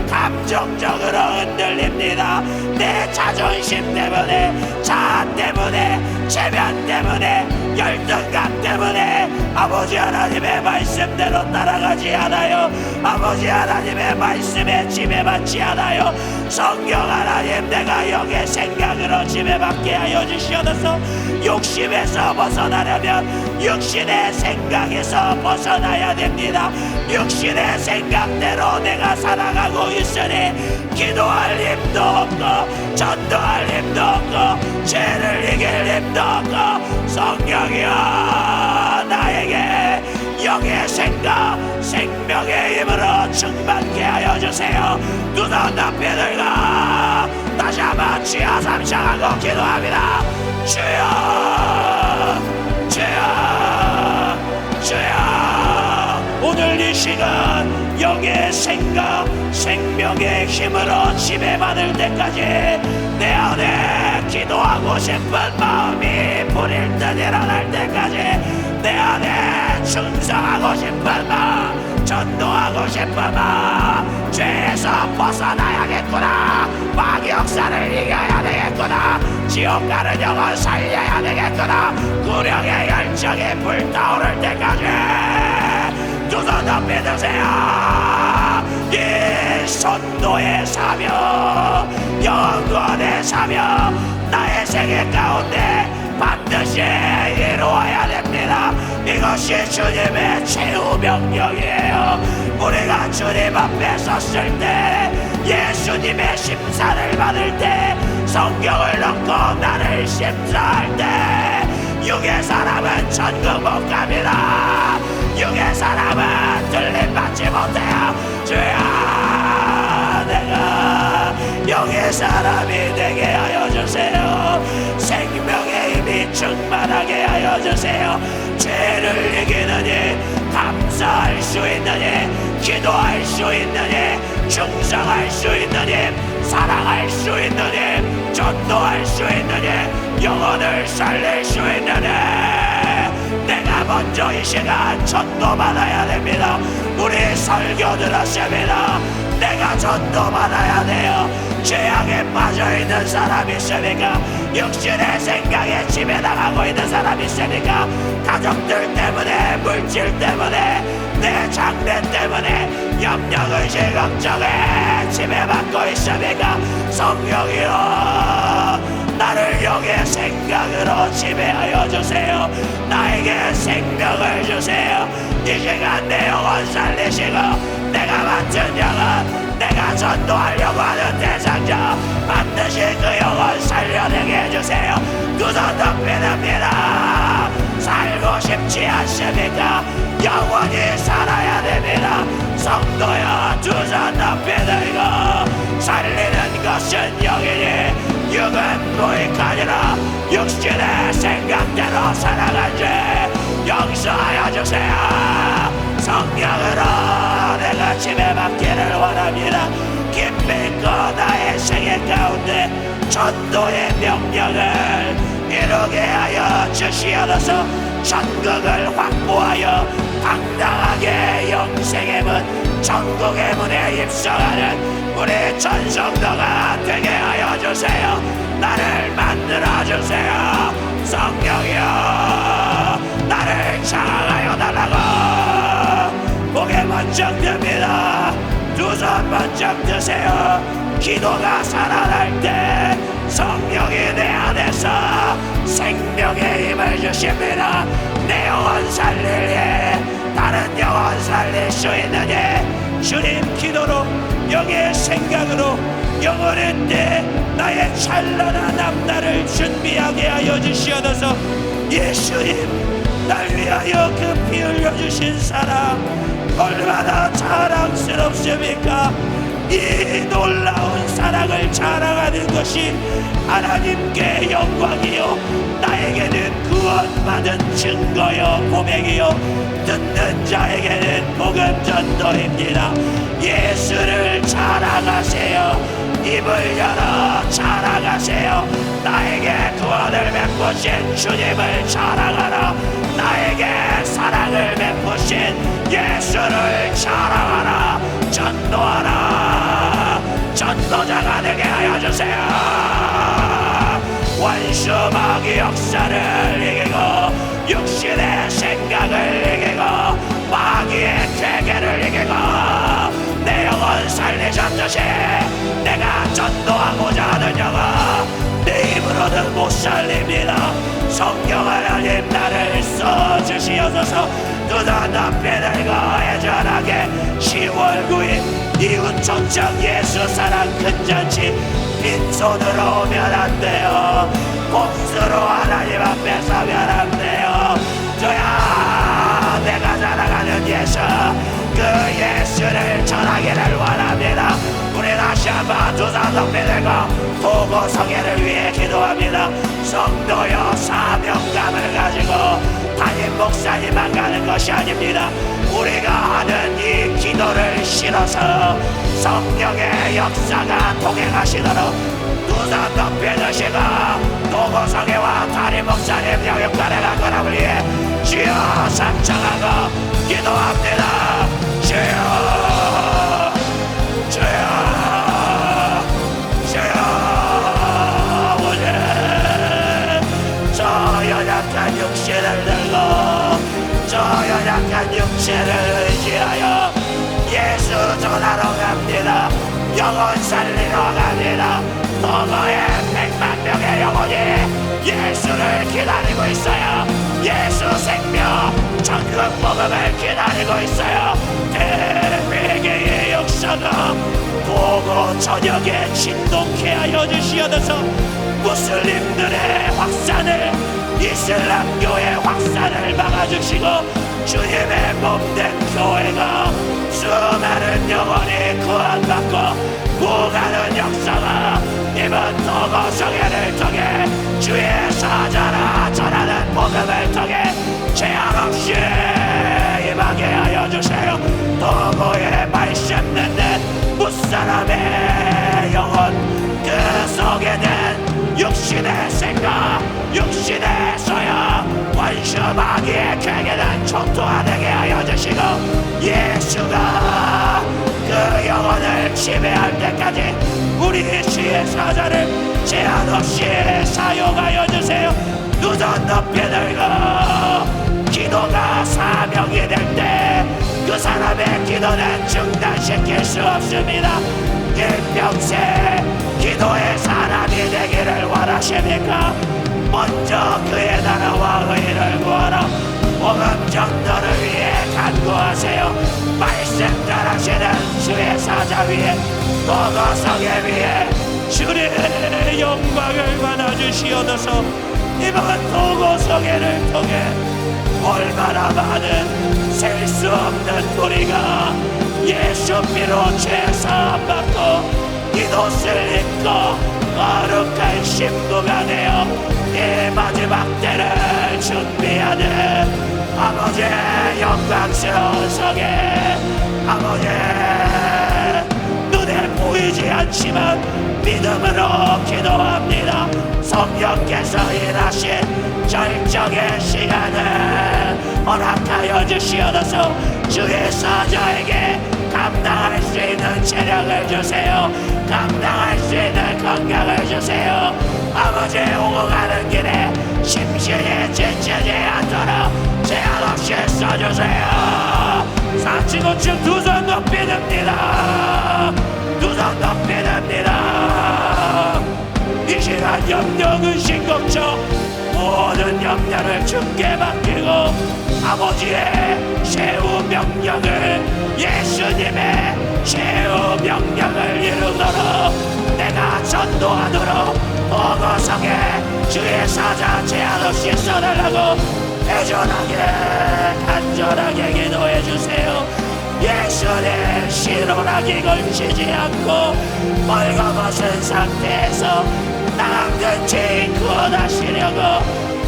감정적으로 흔들립니다. 내 자존심 때문에, 자아 때문에, 체면 때문에, 열등감 때문에 아버지 하나님의 말씀대로 따라가지 않아요. 아버지 하나님의 말씀에 지배받지 않아요. 성경 하나님, 내가 영의 생각으로 지배받게 하여 주시옵소서. 욕심에서 벗어나려면 육신의 생각에서 벗어나야 됩니다. 육신의 생각대로 내가 살아가고 있으니 기도할 힘도 없고 전도할 힘도 없고 죄를 이길 힘도 없고, 성령이여 나에게 영의 생각, 생명의 힘으로 충만케 하여 주세요. 두 손 높이 들고 다시 한번 주여 삼창하고 기도합니다. 주여, 주여, 주여, 오늘 이 시간 영의 생각, 생명의 힘으로 지배받을 때까지 내 안에 기도하고 싶은 마음이 불일 듯 일어날 때까지 내 안에 충성하고 싶은 마음, 전도하고 싶은 마음, 죄에서 벗어나야겠구나. 마귀 역사를 이겨야 되겠구나. 지옥 가는 영혼 살려야 되겠구나. 구령의 열정이 불타오를 때까지 두 손 높이 드세요. 이 선도의 사명, 영원의 사명, 나의 생애 가운데 반드시 이루어야 됩니다. 이것이 주님의 최후 명령이에요. 우리가 주님 앞에 섰을 때, 예수님의 심사를 받을 때, 성경을 놓고 나를 심사할 때, 육의 사람은 천국 못 갑니다. 육의 사람은 들림받지 못해요. 주여, 내가 영의 사람이 되게 하여 주세요. 생명의 힘이 충만하게 하여 주세요. 죄를 이기느니, 감사할 수 있느니, 기도할 수 있느니, 충성할 수 있느니, 사랑할 수 있느니, 전도할 수 있느니 영혼을 살릴 수 있느니 내가 먼저 이 시간 전도받아야 됩니다. 우리 설교 들었습니다. 내가 전도받아야 돼요. 죄악에 빠져있는 사람이 있습니까? 육신의 생각에 지배당하고 있는 사람이 있습니까? 가족들 때문에, 물질 때문에, 내 장래 때문에, 염려의식 걱정에 지배받고 있습니까? 성령이여, 나를 영의 생각으로 지배하여 주세요. 나에게 생명을 주세요. 이 시간 내 영혼 살리시고 내가 맡은 영혼, 내가 전도하려고 하는 대상자 반드시 그 영혼 살려내게 해주세요. 두 손 높이듭니다. 살고 싶지 않습니까? 영원히 살아야 됩니다. 성도여, 두 손 높이들고 살리는 것은 영이니 육은 무익하니라. 육신의 생각대로 살아간 죄 용서하여 주세요. 성령으로 내가 지배받기를 원합니다. 기필코 나의 생애 가운데 전도의 명령을 이루게 하여 주시옵소서. 전국을 확보하여 당당하게 영생의 문, 천국의 문에 입성하는 우리 전성도가 되게 하여 주세요. 나를 만들어 주세요. 성령이여, 나를 장하여 달라고. 목에 번쩍 듭니다. 두 손 번쩍 드세요. 기도가 살아날 때 성령이 내 안에서 생명의 힘을 주십니다. 내 영혼 살릴래, 다른 영혼 살릴 수 있느니 주님 기도로, 영의 생각으로 영혼의 때 나의 찬란한 앞날을 준비하게 하여 주시옵소서. 예수님, 날 위하여 그 피 흘려주신 사랑 얼마나 자랑스럽습니까? 이 놀라운 사랑을 자랑하는 것이 하나님께 영광이요, 나에게는 구원받은 증거요 고백이요, 듣는 자에게는 복음 전도입니다. 예수를 자랑하세요. 입을 열어 자랑하세요. 나에게 구원을 베푸신 주님을 자랑하라. 나에게 사랑을 베푸신 예수를 자랑하라. 전도하라. 전도자가 되게 하여 주세요. 원수마귀 역사를 이기고 육신의 생각을 이기고 마귀의 괴계를 이기고 내 영혼 살리셨듯이 내가 전도하고자 하는 영혼 내 힘으로는 못 살립니다. 성령 하나님, 나를 써주시옵소서. 두 손 높이 들고 애절하게 10월 9일 이웃 초청 예수 사랑 큰 잔치 빈손으로 오면 안 돼요. 봄수로 하나님 앞에 서면 안 돼요. 저야 내가 자랑하는 예수, 그 예수를 전하기를 원합니다. 우리 다시 한번 두 손 높이 들고 보고 성회를 위해 기도합니다. 성도여, 사명감을 가지고 담임 목사님만 가는 것이 아닙니다. 우리가 하는 이 기도를 실어서 성령의 역사가 동행하시도록 두 손 높이 드시고 도고성회와 담임 목사님 영육간의 강건함을 위해 주여 상청하고 기도합니다. 주여, 주여, 저 연약한 육신을 들고 저 연약한 육신을 의지하여 예수 전하러 갑니다. 영혼 살리러 갑니다. 너머의 100만 명의 영혼이 예수를 기다리고 있어요. 예수 생명 천국 복음을 기다리고 있어요. 대회개의 역사가 보고 저녁에 진동케 하여 주시옵소서. 무슬림들의 확산을, 이슬람교의 확산을 막아주시고 주님의 몸된 교회가 수많은 영혼이 구원받고 구가는 역사가 이번 도고성회를 통해 주의 사자라 전하는 복음을 통해 제한 없이 임하게 하여 주세요. 도고의 말씀 듣는 무사람의 영혼, 그 속에 된 통통하게 하여 주시고 예수가 그 영혼을 지배할 때까지 우리 주의 사자를 제한 없이 사용하여 주세요. 두 손 높이 들고 기도가 사명이 될 때 그 사람의 기도는 중단시킬 수 없습니다. 일평생 기도의 사람이 되기를 원하십니까? 먼저 그의 나라와 의를 구하라. 복음 전도를 위해 간구하세요. 말씀 전하시는 주의 사자 위에 도거성에 위해 주의 영광을 받아주시옵소서. 이번 도거성회를 통해 얼마나 많은 셀 수 없는 우리가 예수 피로 죄사함 받고 이옷을 입고 거룩한 신부가 되어 이 마지막 때를 준비하는 아버지의 영광스러운 성에 아버지 눈에 보이지 않지만 믿음으로 기도합니다. 성령께서 일하신 절정의 시간을 허락하여 주시옵소서. 주의 사자에게 감당할 수 있는 체력을 주세요. 감당할 수 있는 건강을 주세요. 아버지 오고 가는 길에 심신이 지치지 않도록 제한 없이 써주세요. 사치고층 두 손 높이 듭니다. 두 손 높이 듭니다. 이 시간 염려 근심 걱정 모든 염려를 주께 맡기고 아버지의 최후 명령을 예수님의 최후 명령을 이루도록 내가 전도하도록 보고성에 주의 사자 제한 없이 써달라고 애절하게 간절하게 기도해 주세요. 예수님 신호락이 걸치지 않고 벌거벗은 상태에서 나같은 죄인 구원하시려고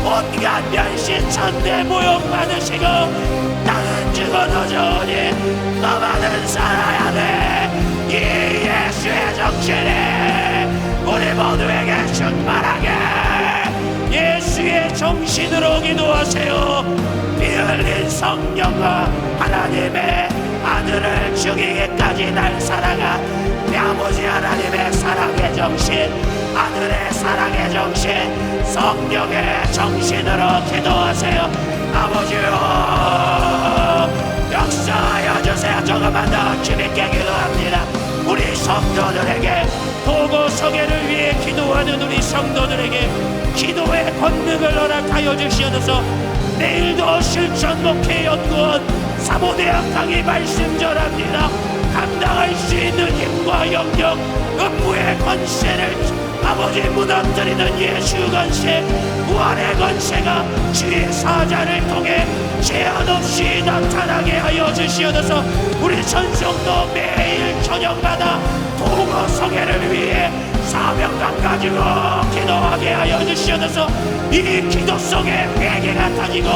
온갖 변신천대 모욕 받으시고 나는 죽어도 좋으니 너만은 살아야 돼. 이 예수의 정신이 우리 모두에게 충만하게 예수의 정신으로 기도하세요. 피 흘린 성령과 하나님의 아들을 죽이기까지 날 사랑한 아버지 하나님의 사랑의 정신, 아들의 사랑의 정신, 성령의 정신으로 기도하세요. 아버지요 역사하여 주세요. 조금만 더 힘있게 기도합니다. 우리 성도들에게 도고성회를 위해 기도하는 우리 성도들에게 기도의 권능을 허락하여 주시옵소서. 내일도 실천 목회 연구원 사모대학 강의 말씀 전합니다. 감당할 수 있는 힘과 영역, 음부의 권세를 아버지 무너뜨리는 예수 권세, 부활의 권세가 주의 사자를 통해 제한 없이 나타나게 하여 주시옵소서. 우리 전성도 매일 저녁마다 도거성회를 위해 사명감 가지고 기도하게 하여 주시옵소서. 이 기도 속에 회개가 터지고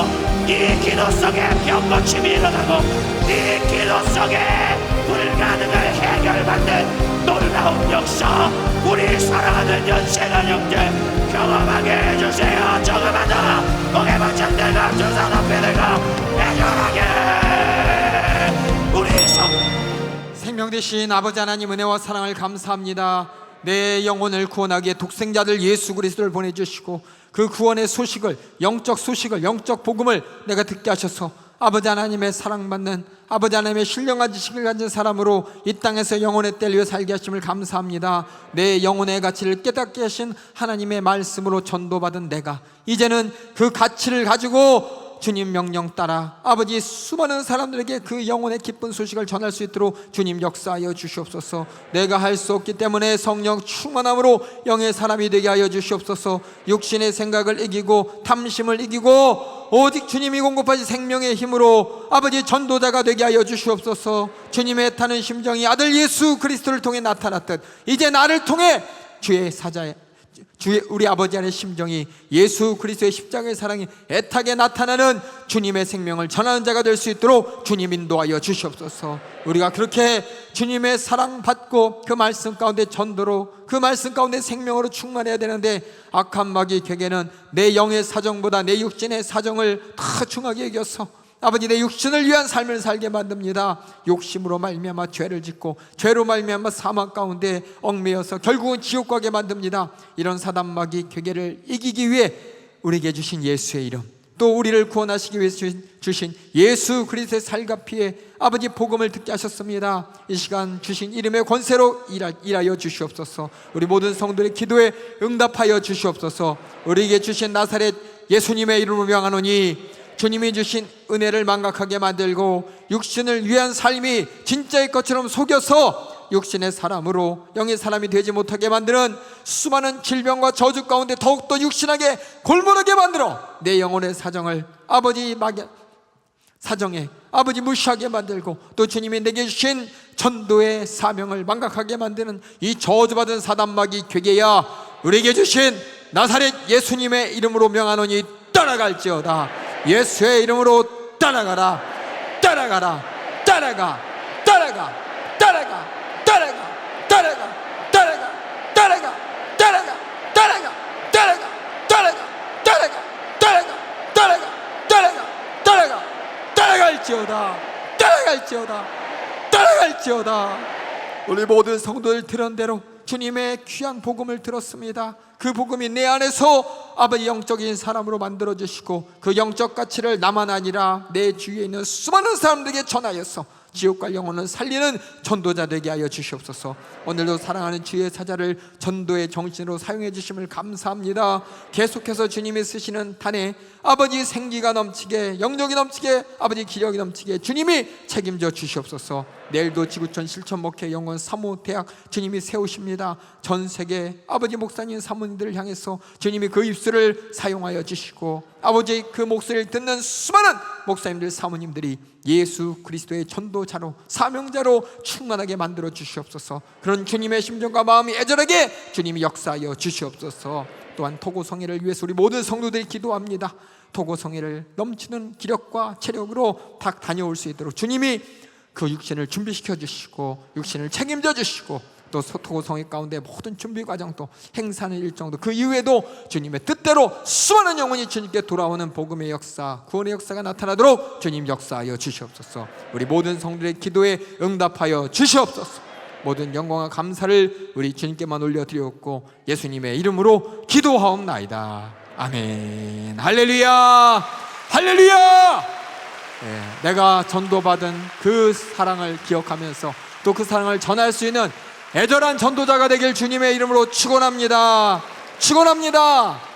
이 기도 속에 병고침이 일어나고 이 기도 속에 불가능을 해결받는 놀라운 역사 우리 사랑하는 연세가족들 경험하게 해주세요. 조금만 더 고개 번쩍들과 두 손 앞에 들고 애절하게 우리 생명 되신 아버지 하나님 은혜와 사랑을 감사합니다. 내 영혼을 구원하기에 독생자들 예수 그리스도를 보내주시고 그 구원의 소식을, 영적 소식을, 영적 복음을 내가 듣게 하셔서 아버지 하나님의 사랑받는 아버지 하나님의 신령한 지식을 가진 사람으로 이 땅에서 영혼의 때를 위해 살게 하심을 감사합니다. 내 영혼의 가치를 깨닫게 하신 하나님의 말씀으로 전도받은 내가 이제는 그 가치를 가지고 주님 명령 따라 아버지 수많은 사람들에게 그 영혼의 기쁜 소식을 전할 수 있도록 주님 역사하여 주시옵소서. 내가 할 수 없기 때문에 성령 충만함으로 영의 사람이 되게 하여 주시옵소서. 육신의 생각을 이기고 탐심을 이기고 오직 주님이 공급하신 생명의 힘으로 아버지 전도자가 되게 하여 주시옵소서. 주님의 타는 심정이 아들 예수 그리스도를 통해 나타났듯 이제 나를 통해 주의 사자의 주의 우리 아버지 안의 심정이 예수 그리스도의 십자가의 사랑이 애타게 나타나는 주님의 생명을 전하는 자가 될 수 있도록 주님 인도하여 주시옵소서. 우리가 그렇게 주님의 사랑 받고 그 말씀 가운데 전도로 그 말씀 가운데 생명으로 충만해야 되는데 악한 마귀 격에는 내 영의 사정보다 내 육신의 사정을 더 중하게 여겨서 아버지 내 육신을 위한 삶을 살게 만듭니다. 욕심으로 말미암아 죄를 짓고 죄로 말미암아 사망 가운데 얽매여서 결국은 지옥 가게 만듭니다. 이런 사단마귀 괴계를 이기기 위해 우리에게 주신 예수의 이름, 또 우리를 구원하시기 위해 주신 예수 그리스도의 살과 피에 아버지 복음을 듣게 하셨습니다. 이 시간 주신 이름의 권세로 일하여 주시옵소서. 우리 모든 성도의 기도에 응답하여 주시옵소서. 우리에게 주신 나사렛 예수님의 이름으로 명하노니 주님이 주신 은혜를 망각하게 만들고 육신을 위한 삶이 진짜의 것처럼 속여서 육신의 사람으로 영의 사람이 되지 못하게 만드는 수많은 질병과 저주 가운데 더욱더 육신하게 골몰하게 만들어 내 영혼의 사정을 아버지 사정에 아버지 무시하게 만들고 또 주님이 내게 주신 전도의 사명을 망각하게 만드는 이 저주받은 사단마귀 괴계야, 우리에게 주신 나사렛 예수님의 이름으로 명하노니 따라갈지어다. 예수의 이름으로 따라가라. 따라가라. 따라가. 따라가. 따라가. 따라가. 따라가. 따라가. 따라가. 따라가. 따라가. 따라가. 따라가. 따라가. 따라가. 따라가. 따라가. 따라가. 따라갈지어다. 따라갈지어다. 따라갈지어다. 우리 모든 성도들 들은 대로 주님의 귀한 복음을 들었습니다. 그 복음이 내 안에서 아버지 영적인 사람으로 만들어 주시고 그 영적 가치를 나만 아니라 내 주위에 있는 수많은 사람들에게 전하여서 지옥 갈 영혼을 살리는 전도자 되게 하여 주시옵소서. 오늘도 사랑하는 주의 사자를 전도의 정신으로 사용해 주심을 감사합니다. 계속해서 주님이 쓰시는 단에 아버지 생기가 넘치게, 영력이 넘치게, 아버지 기력이 넘치게 주님이 책임져 주시옵소서. 내일도 지구촌 실천목회 영원 사모 대학 주님이 세우십니다. 전 세계 아버지 목사님 사모님들을 향해서 주님이 그 입술을 사용하여 주시고 아버지 그 목소리를 듣는 수많은 목사님들 사모님들이 예수 그리스도의 전도자로 사명자로 충만하게 만들어 주시옵소서. 그런 주님의 심정과 마음이 애절하게 주님이 역사하여 주시옵소서. 또한 토고성회를 위해서 우리 모든 성도들이 기도합니다. 토고성회를 넘치는 기력과 체력으로 다 다녀올 수 있도록 주님이 그 육신을 준비시켜 주시고 육신을 책임져 주시고 또 토고성회 가운데 모든 준비 과정도 행사하는 일정도 그 이후에도 주님의 뜻대로 수많은 영혼이 주님께 돌아오는 복음의 역사, 구원의 역사가 나타나도록 주님 역사하여 주시옵소서. 우리 모든 성도의 기도에 응답하여 주시옵소서. 모든 영광과 감사를 우리 주님께만 올려드리옵고 예수님의 이름으로 기도하옵나이다. 아멘. 할렐루야. 할렐루야. 내가 전도받은 그 사랑을 기억하면서 또 그 사랑을 전할 수 있는 애절한 전도자가 되길 주님의 이름으로 축원합니다. 축원합니다.